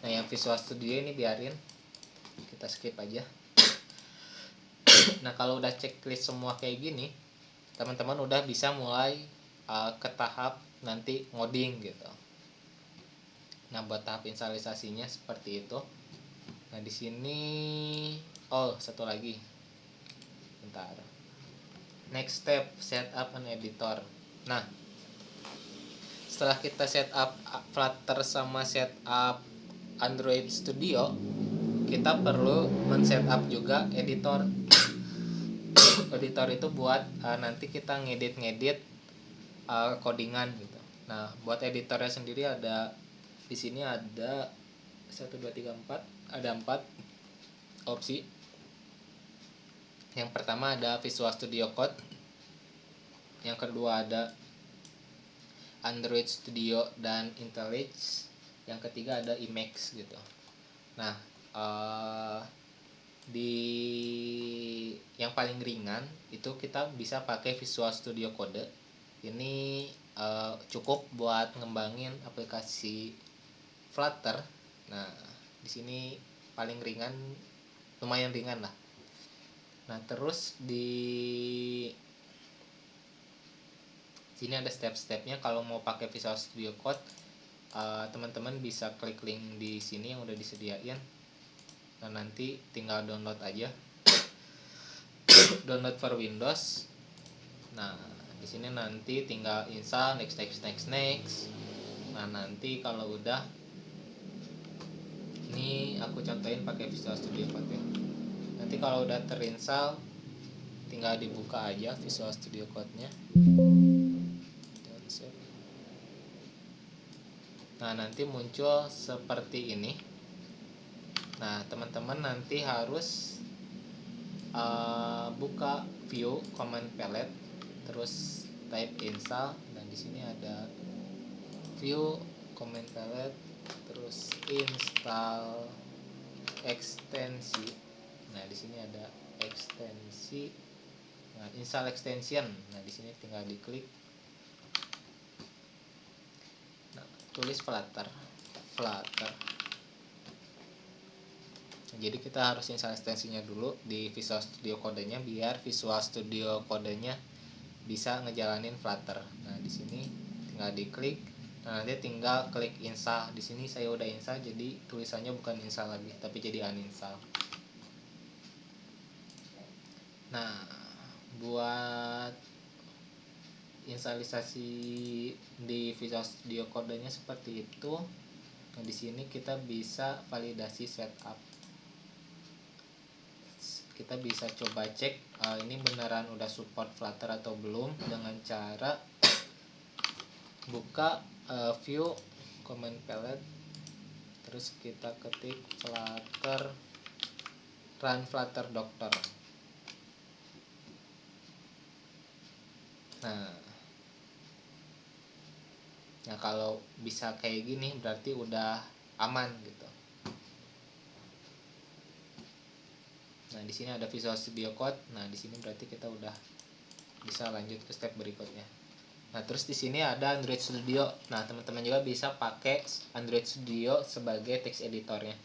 Nah, yang Visual Studio ini biarin, kita skip aja. Nah, kalau udah checklist semua kayak gini, teman-teman udah bisa mulai ke tahap nanti ngoding gitu. Nah, buat tahap instalisasinya seperti itu. Nah, di sini satu lagi. Bentar. Next step, setup an editor. Nah, setelah kita setup Flutter sama setup Android Studio, kita perlu men-setup juga editor. editor itu buat nanti kita ngedit codingan gitu. Nah, buat editornya sendiri ada di sini ada 1 2 3 4, ada 4 opsi. Yang pertama ada Visual Studio Code. Yang kedua ada Android Studio dan IntelliJ. Yang ketiga ada Emacs gitu. Nah, di yang paling ringan itu kita bisa pakai Visual Studio Code. Ini cukup buat ngembangin aplikasi Flutter. Nah, di sini paling ringan, lumayan ringan lah. Nah, terus di sini ada step-stepnya. Kalau mau pakai Visual Studio Code, teman-teman bisa klik link di sini yang udah disediain. Nah, nanti tinggal download aja. Download for Windows. Nah, di sini nanti tinggal install, next. Nah, nanti kalau udah, ini aku contohin pakai Visual Studio Code ya. Nanti kalau udah terinstall, tinggal dibuka aja Visual Studio Code-nya. Nah, nanti muncul seperti ini. Nah, teman-teman nanti harus buka view command palette, terus type install. Dan di sini ada view command palette, terus install ekstensi. Nah, di sini ada ekstensi. Nah, install extension. Nah, di sini tinggal diklik. Nah, tulis Flutter. Jadi kita harus install ekstensinya dulu di Visual Studio Code-nya biar Visual Studio Code-nya bisa ngejalanin Flutter. Nah, di sini tinggal diklik. Nah, nanti tinggal klik install. Di sini saya udah install, jadi tulisannya bukan install lagi, tapi jadi uninstall. Nah, buat instalisasi di Visual Studio Code-nya seperti itu. Nah, di sini kita bisa validasi setup. Kita bisa coba cek ini beneran udah support Flutter atau belum dengan cara buka view command palette, terus kita ketik Flutter, run Flutter Doctor. Nah, kalau bisa kayak gini berarti udah aman gitu. Nah, di sini ada Visual Studio Code. Nah, di sini berarti kita udah bisa lanjut ke step berikutnya. Nah, terus di sini ada Android Studio. Nah, teman-teman juga bisa pakai Android Studio sebagai text editornya.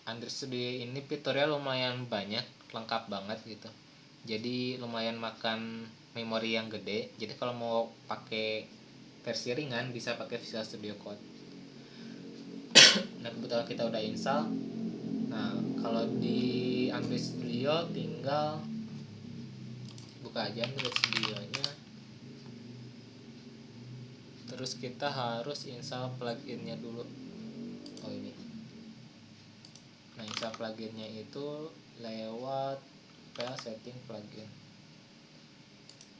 Android Studio ini fiturnya lumayan banyak, lengkap banget gitu. Jadi lumayan makan memori yang gede. Jadi kalau mau pakai versi ringan bisa pakai Visual Studio Code. Nah, kebetulan kita udah install. Nah, kalau di Android Studio tinggal buka aja Android Studio-nya. Terus kita harus install pluginnya dulu. Oh, ini. Nah, install pluginnya itu lewat file setting plugin.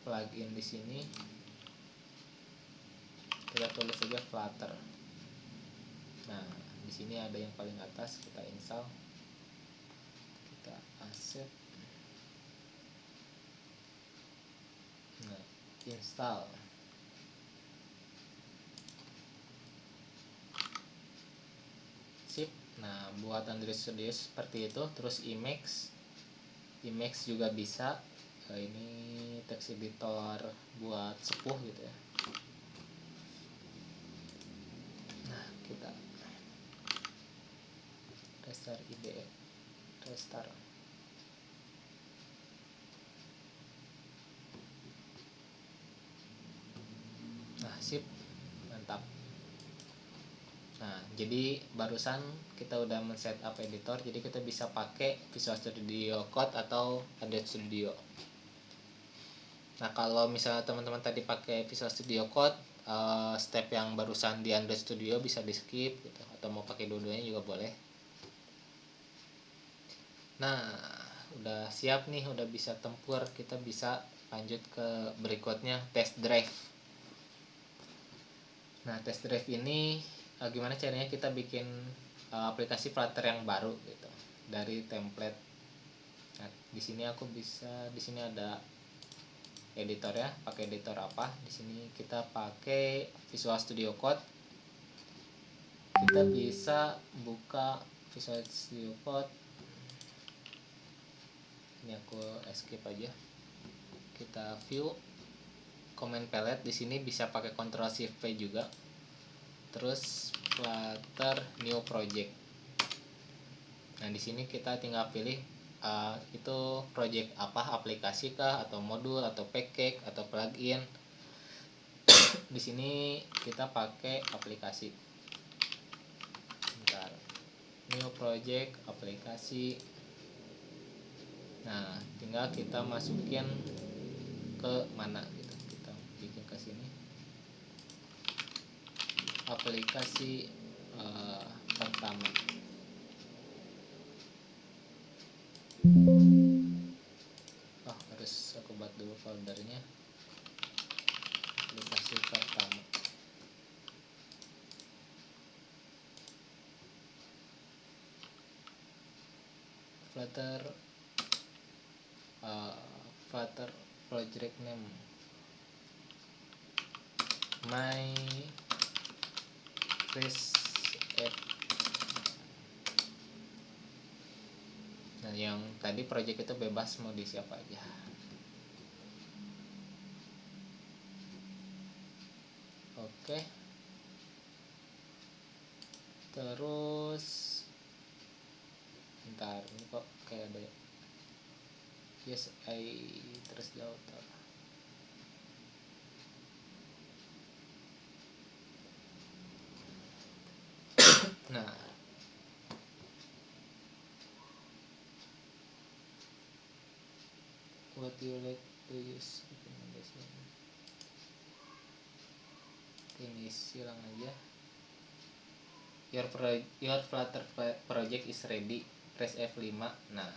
Plugin di sini kita tulis saja Flutter. Nah, di sini ada yang paling atas, kita install. Kita accept. Nah, install. Sip. Nah, buat Android Studio seperti itu. Terus Emacs juga bisa. Ini text editor buat sepuh gitu ya. Nah, kita restart IDE, restart. Nah, sip, mantap. Nah, jadi barusan kita udah men-setup editor, jadi kita bisa pakai Visual Studio Code atau Android Studio. Nah, kalau misalnya teman-teman tadi pakai Visual Studio Code, step yang barusan di Android Studio bisa di skip gitu, atau mau pakai dua-duanya juga boleh. Nah, udah siap nih, udah bisa tempur, kita bisa lanjut ke berikutnya, test drive. Nah, test drive ini gimana caranya kita bikin aplikasi Flutter yang baru gitu dari template. Nah, di sini aku bisa, di sini ada editor ya, pakai editor apa? Di sini kita pakai Visual Studio Code. Kita bisa buka Visual Studio Code. Ini aku escape aja. Kita view command palette, di sini bisa pakai Ctrl Shift V juga. Terus Flutter new project. Nah, di sini kita tinggal pilih itu project apa, aplikasi kah atau modul atau package atau plugin. Di sini kita pakai aplikasi. Bentar. New project aplikasi. Nah, tinggal kita masukin ke mana gitu. Kita bikin ke sini. Aplikasi pertama. Harus aku buat dulu foldernya. Aplikasi pertama. Flutter project name my first app. Nah, yang tadi project itu bebas mau di siapa aja. Oke. Terus bentar, ini kok kayak ada yes I terus the author. Nah, what you like to use ini silang aja. Your Flutter project is ready, press F5. Nah,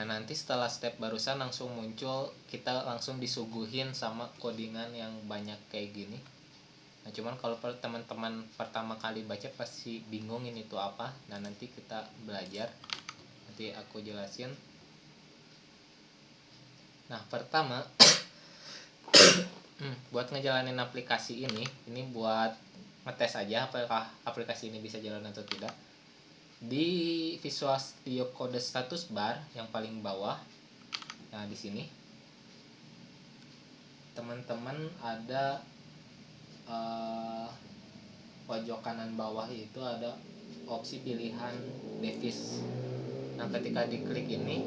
nanti setelah step barusan langsung muncul, kita langsung disuguhin sama codingan yang banyak kayak gini. Nah, cuman kalau teman-teman pertama kali baca pasti bingung ini tuh apa. Nah, nanti kita belajar, nanti aku jelasin. Nah, pertama buat ngejalanin aplikasi ini buat ngetes aja apakah aplikasi ini bisa jalan atau tidak. Di Visual Studio Code status bar yang paling bawah, nah di sini teman-teman ada pojok kanan bawah itu ada opsi pilihan device. Nah, ketika diklik ini,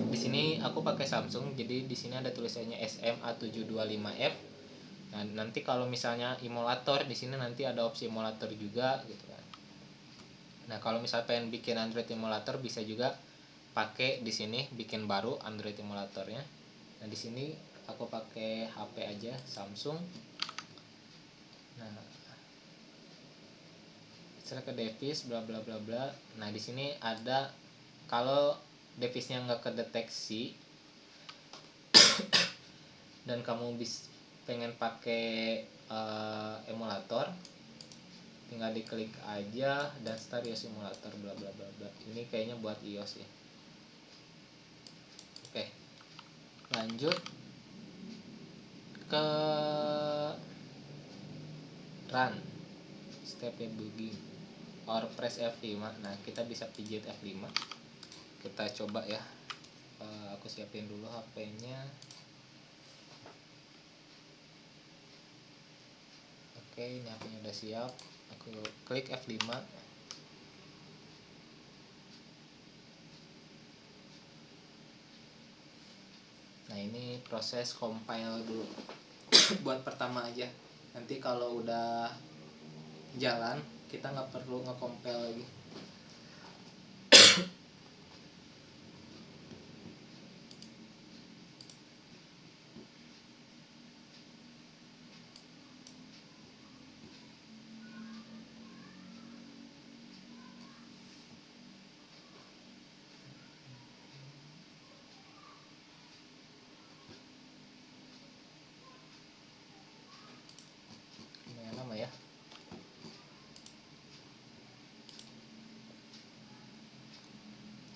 di sini aku pakai Samsung, jadi di sini ada tulisannya SMA725F. Nah, nanti kalau misalnya emulator, di sini nanti ada opsi emulator juga gitu kan. Nah, kalau misalnya pengen bikin Android emulator bisa juga pakai di sini bikin baru Android emulatornya. Nah, di sini aku pakai HP aja Samsung. Nah, setelah ke device bla bla bla bla. Nah, di sini ada kalau device-nya nggak kedeteksi dan kamu pengen pakai emulator, tinggal diklik aja dan start iOS emulator bla bla bla bla. Ini kayaknya buat iOS ya. Oke, lanjut ke run step debugging or press F5. Nah, kita bisa pijit F5. Kita coba ya. Aku siapin dulu HP-nya. Oke, ini HP-nya udah siap. Aku klik F5. Nah, ini proses compile dulu. Buat pertama aja. Nanti kalau udah jalan, kita nggak perlu nge-compile lagi.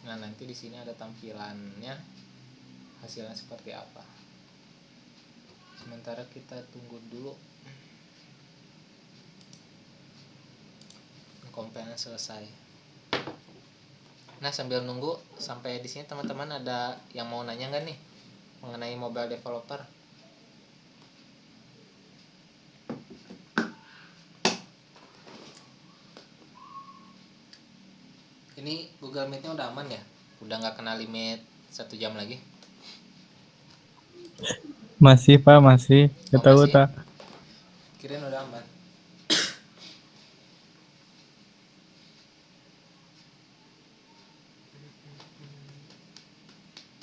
Nah, nanti di sini ada tampilannya, hasilnya seperti apa. Sementara kita tunggu dulu compile selesai. Nah, sambil nunggu sampai di sini teman-teman ada yang mau nanya nggak nih mengenai mobile developer? Ini Google Meet-nya udah aman ya? Udah nggak kena limit 1 jam lagi? Masih Pak, masih. Oh, Ketahu masih? tak? Kirain udah aman.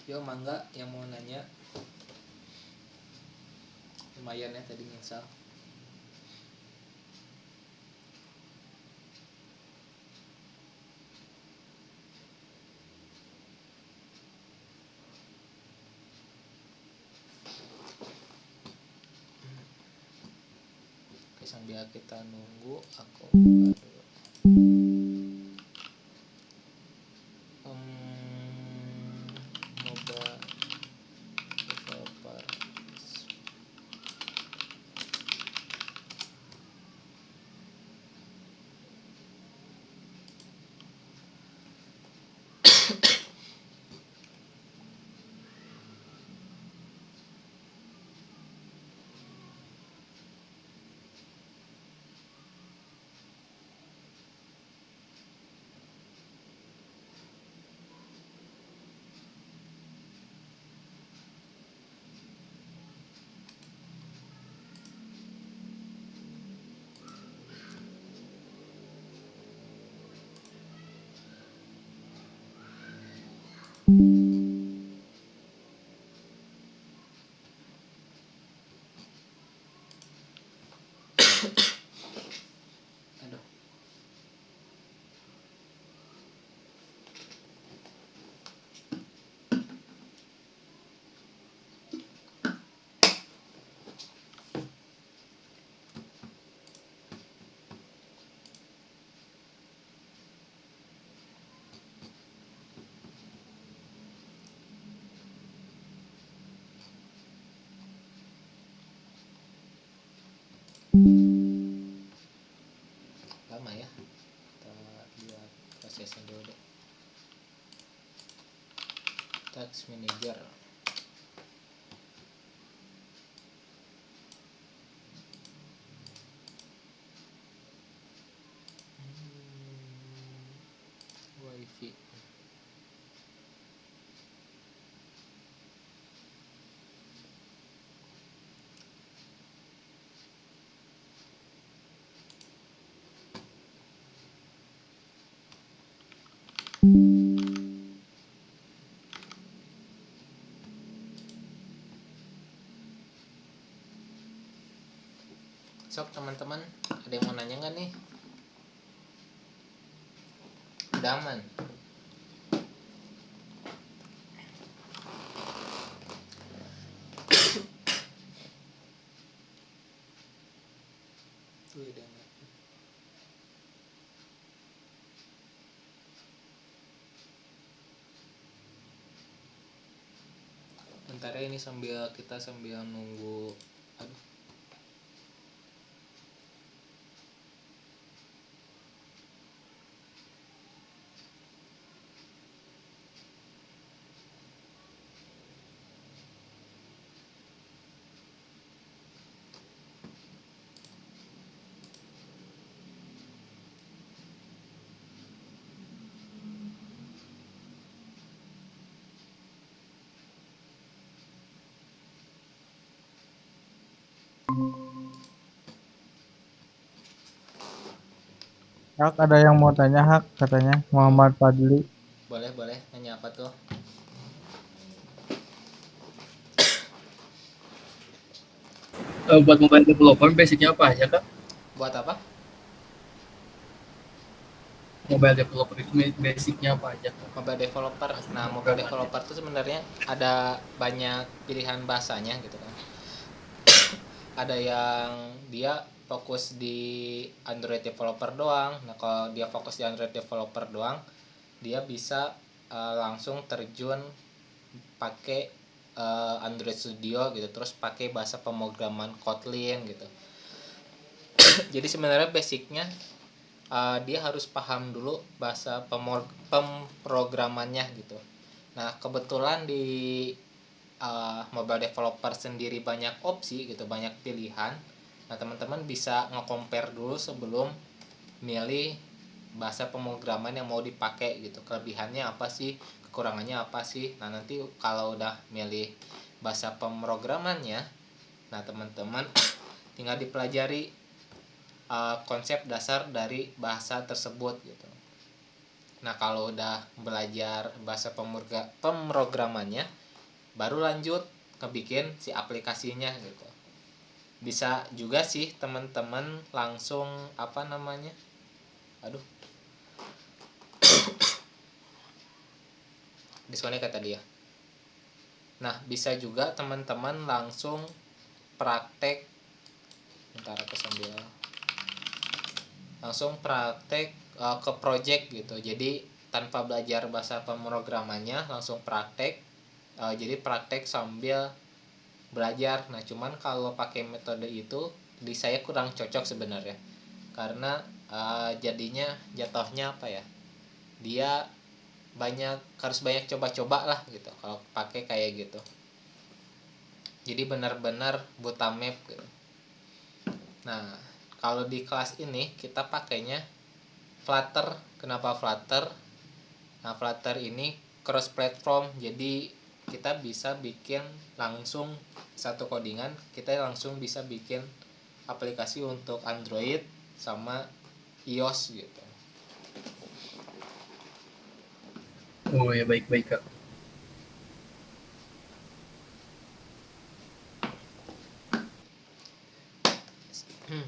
Yo, mangga yang mau nanya. Lumayan ya tadi nginstal. Oke, sambil kita nunggu aku buka dulu. Mobile developer. Aduh. Lama ya. Kita lihat prosesnya dulu deh. Task manager. Wifi. Sok teman-teman, ada yang mau nanya nggak nih? Udah aman. Tuh udah aman. Bentar ya, ini kita sambil nunggu. Aduh. Hak, ada yang mau tanya Hak, katanya Muhammad Fadli. Boleh nanya apa tuh? Buat mobile developer basicnya apa aja kak? Buat apa? Mobile developer itu basicnya apa aja kak? Mobile developer. Nah, mobile developer itu sebenarnya ada banyak pilihan bahasanya gitu kan. Ada yang dia fokus di Android developer doang. Nah, kalau dia fokus di Android developer doang, dia bisa langsung terjun pakai Android Studio gitu, terus pakai bahasa pemrograman Kotlin gitu. Jadi sebenarnya basicnya dia harus paham dulu bahasa pemrogramannya gitu. Nah kebetulan di mobile developer sendiri banyak opsi gitu, banyak pilihan. Nah teman-teman bisa nge-compare dulu sebelum milih bahasa pemrograman yang mau dipakai gitu, kelebihannya apa sih, kekurangannya apa sih. Nah nanti kalau udah milih bahasa pemrogramannya, nah teman-teman tinggal dipelajari konsep dasar dari bahasa tersebut gitu. Nah kalau udah belajar bahasa pemrogramannya, baru lanjut ngebikin si aplikasinya gitu. Bisa juga sih teman-teman langsung aduh disconnect kata dia. Nah bisa juga teman-teman langsung praktek, bentar aku sambil langsung praktek ke project gitu. Jadi tanpa belajar bahasa pemrogramannya langsung praktek, jadi praktek sambil belajar. Nah cuman kalau pakai metode itu di saya kurang cocok sebenarnya, karena jadinya jatuhnya dia harus banyak coba-coba lah gitu kalau pakai kayak gitu. Jadi benar-benar buta map gitu. Nah kalau di kelas ini kita pakainya Flutter. Kenapa Flutter? Nah Flutter ini cross platform, jadi kita bisa bikin langsung satu codingan, kita langsung bisa bikin aplikasi untuk Android sama iOS gitu. Oh ya, baik-baik Kak.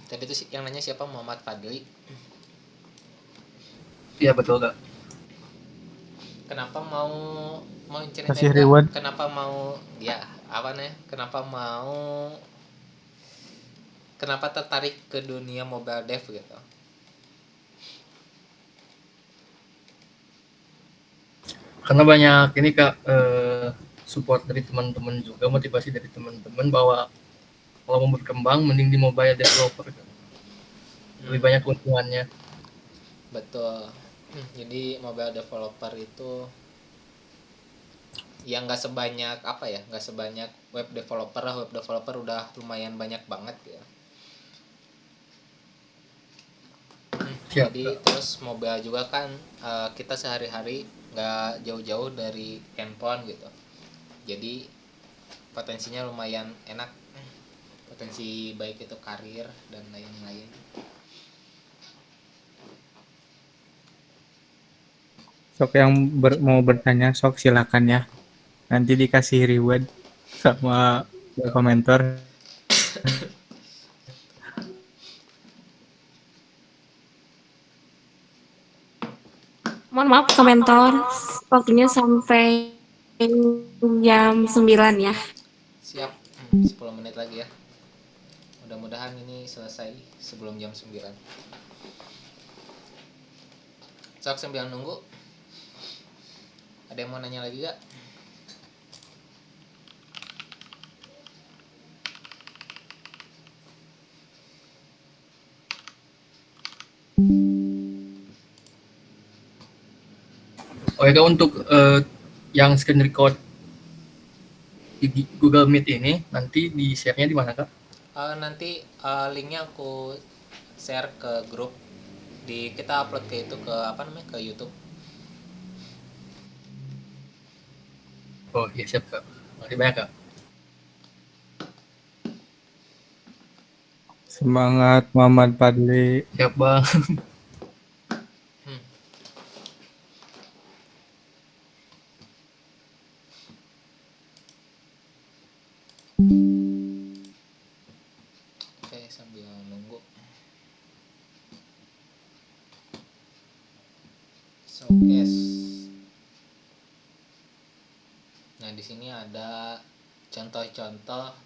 Tadi tuh yang nanya siapa? Muhammad Fadli. Iya betul Kak. Kenapa mau ceritain Kasih nggak? reward. Kenapa mau ya apa nih? Kenapa tertarik ke dunia mobile dev gitu? Karena banyak ini Kak, support dari teman-teman juga, motivasi dari teman-teman bahwa kalau mau berkembang mending di mobile developer Kak. Lebih banyak keuntungannya. Betul. Jadi mobile developer itu yang nggak sebanyak web developer lah. Web developer udah lumayan banyak banget ya. Siap Jadi Kak. terus mobile juga kan kita sehari-hari nggak jauh-jauh dari handphone gitu. Jadi potensinya lumayan enak, potensi baik itu karir dan lain-lain. Sok yang mau bertanya, sok silakan ya. Nanti dikasih reward sama komentar. Mohon maaf komentar waktunya sampai jam 9 ya. Siap. 10 menit lagi ya. Mudah-mudahan ini selesai sebelum jam 9. Sok sambil nunggu. Ada yang mau nanya lagi gak? Oh ya Kak, untuk yang screen record di Google Meet ini nanti di share-nya di mana Kak? Nanti linknya aku share ke grup, kita upload ke itu ke YouTube. Oh iya siap Kak. Makasih banyak Kak. Semangat Muhammad Fadli. Siap Bang. Hmm. Oke, sambil nunggu. So guys, nah di sini ada contoh-contoh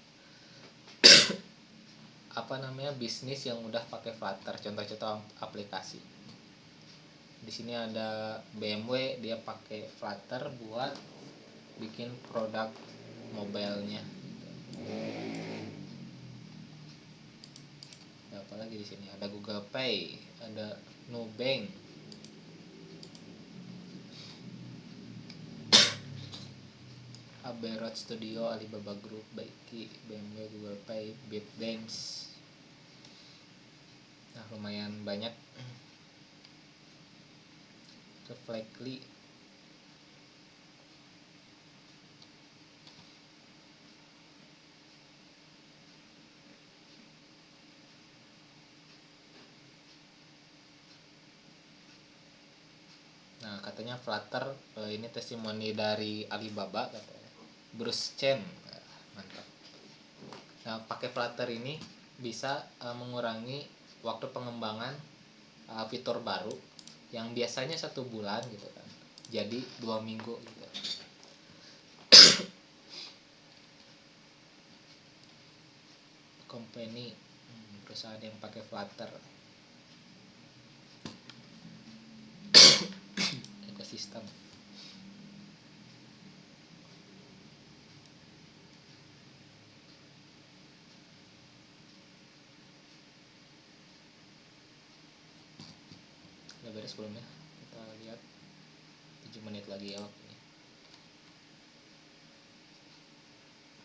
bisnis yang udah pakai Flutter, contoh-contoh aplikasi. di sini ada BMW, dia pakai Flutter buat bikin produk mobilenya. Ada apa lagi di sini? Ada Google Pay, ada Nubank, Abbey Road Studio, Alibaba Group, Baiki, BMW, Google Pay, BitDance. Nah, lumayan banyak. Reflectly. Nah, katanya Flutter ini testimoni dari Alibaba katanya. Bruce Chen. Nah, mantap. Nah, pakai Flutter ini bisa mengurangi waktu pengembangan fitur baru yang biasanya 1 bulan gitu kan, jadi 2 minggu gitu. Company, perusahaan yang pakai Flutter. Ekosistem. Udah beres belum ya? Kita lihat 7 menit lagi ya waktunya.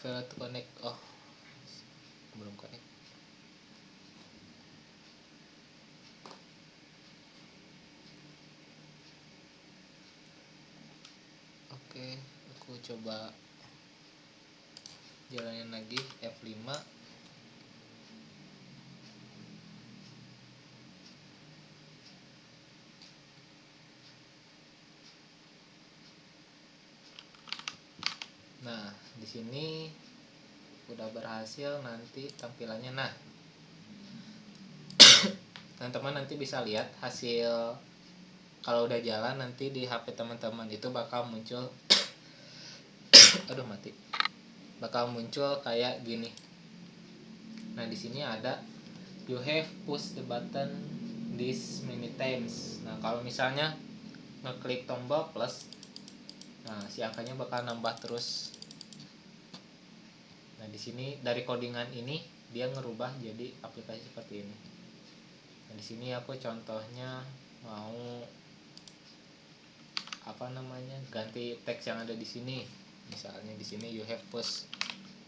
Fail to connect. Oh, belum connect. Oke, aku coba jalanin lagi F5. Nah, di sini udah berhasil nanti tampilannya. Nah, teman-teman nanti bisa lihat hasil kalau udah jalan nanti di HP teman-teman itu bakal muncul aduh mati. Bakal muncul kayak gini. Nah, di sini ada you have push the button this many times. Nah, kalau misalnya ngeklik tombol plus, nah si angkanya bakal nambah terus. Nah, di sini dari codingan ini dia ngerubah jadi aplikasi seperti ini. Nah, di sini aku contohnya mau ganti teks yang ada di sini. Misalnya di sini you have push,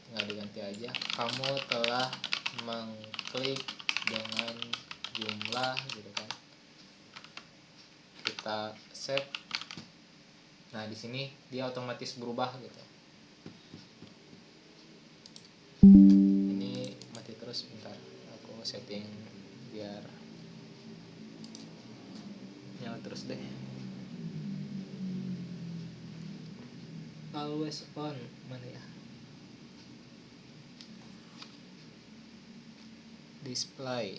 tinggal diganti aja. Kamu telah mengklik dengan jumlah gitu kan. Kita save. Nah, di sini dia otomatis berubah gitu. Ini mati terus, bentar. Aku setting biar nyala terus deh. Always on, mana ya? Display.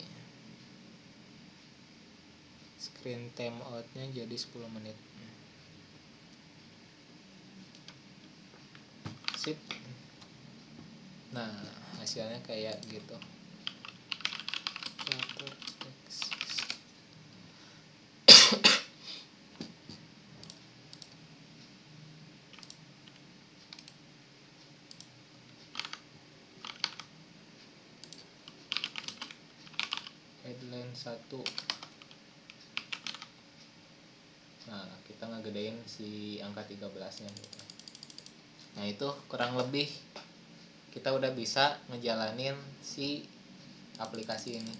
Screen time out-nya jadi 10 menit. Sip. Nah, hasilnya kayak gitu. Headline 1. Nah, kita ngegedein si angka 13-nya gitu. Nah, itu kurang lebih kita udah bisa ngejalanin si aplikasi ini.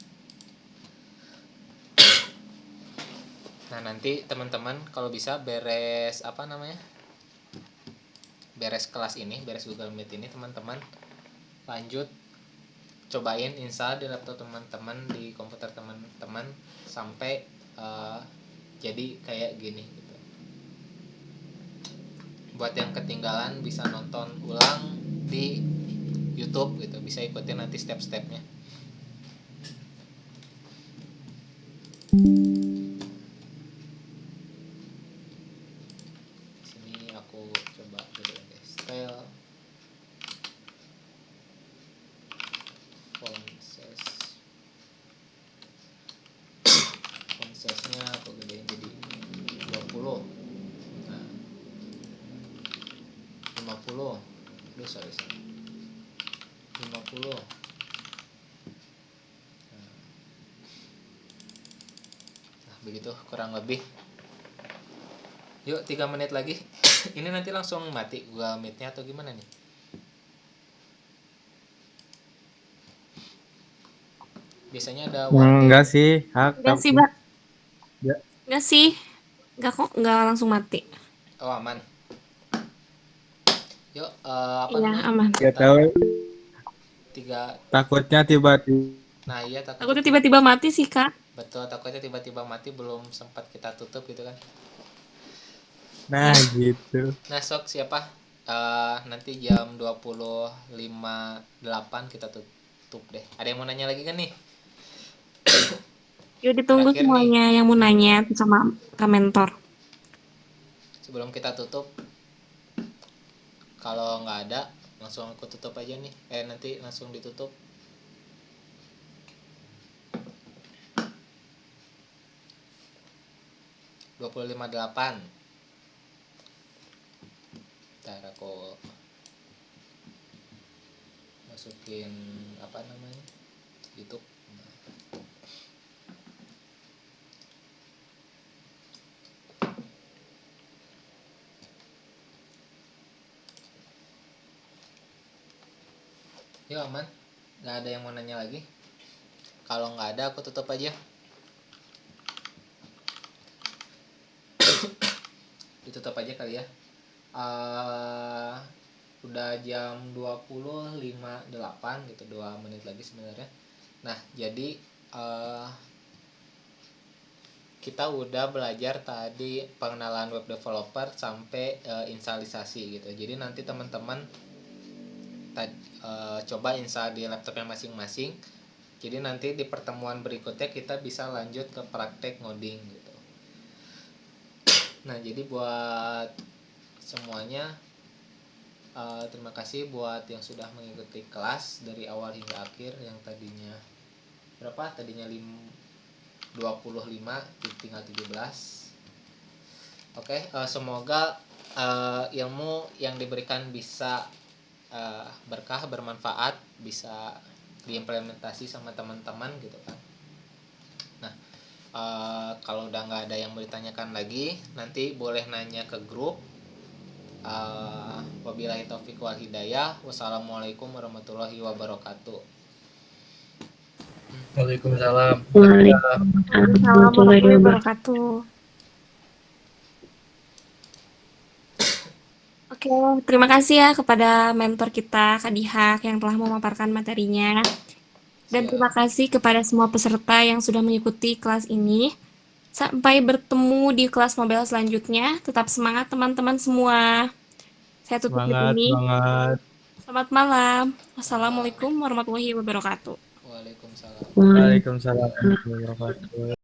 Nah, nanti teman-teman kalau bisa beres beres kelas ini, beres Google Meet ini, teman-teman lanjut cobain install di laptop teman-teman, di komputer teman-teman sampai jadi kayak gini gitu. Buat yang ketinggalan bisa nonton ulang di YouTube gitu, bisa ikutin nanti step-stepnya. Sini aku coba gedein deh, style font size. Font size-nya aku gedein jadi Aduh, sorry. 50. Nah, begitu kurang lebih. Yuk 3 menit lagi. Ini nanti langsung mati gua meet-nya atau gimana nih? Biasanya ada waktu. Enggak sih, hak. Enggak sih, Mbak. Ya. Enggak sih. Enggak kok, enggak langsung mati. Oh, aman. Yuk, apa Iya, namanya? aman. Ya tahu, 3. takutnya tiba-tiba. Nah, iya Takutnya tiba-tiba mati sih, Kak. betul, takutnya tiba-tiba mati belum sempat kita tutup gitu kan. Nah, gitu. Nah, sok siapa? Nanti jam 20.58 kita tutup deh. Ada yang mau nanya lagi kan nih? Yuk ditunggu Terakhir nih, semuanya yang mau nanya sama Kak Mentor. sebelum kita tutup, kalau nggak ada langsung aku tutup aja nih. Nanti langsung ditutup. Dua puluh lima delapan. Ntar aku masukin apa namanya, YouTube. Yuk, aman. Nggak ada yang mau nanya lagi. Kalau nggak ada aku tutup aja. Ditutup aja kali ya. Udah jam 20.58 gitu, 2 menit lagi sebenarnya. Nah, jadi kita udah belajar tadi pengenalan web developer sampai instalisasi gitu. Jadi nanti teman-teman coba install di laptopnya masing-masing. Jadi nanti di pertemuan berikutnya kita bisa lanjut ke praktek ngoding gitu. Nah, jadi buat semuanya, terima kasih buat yang sudah mengikuti kelas dari awal hingga akhir. Yang tadinya berapa? Tadinya 25, tinggal 17. Oke, semoga ilmu yang diberikan bisa berkah, bermanfaat, bisa diimplementasi sama teman-teman gitu kan. Nah, kalau udah nggak ada yang mau ditanyakan lagi, nanti boleh nanya ke grup. Wabillahi taufiq wal hidayah. Wassalamualaikum warahmatullahi wabarakatuh. Waalaikumsalam. Waalaikumsalam warahmatullahi wabarakatuh. Oke, terima kasih ya kepada mentor kita, Kak Dihak, yang telah memaparkan materinya. Dan Siap. terima kasih kepada semua peserta yang sudah mengikuti kelas ini. Sampai bertemu di kelas mobile selanjutnya. Tetap semangat teman-teman semua. Saya tutup di Semangat, sini. semangat. Selamat malam. Wassalamualaikum warahmatullahi wabarakatuh. Waalaikumsalam. Waalaikumsalam warahmatullahi wabarakatuh.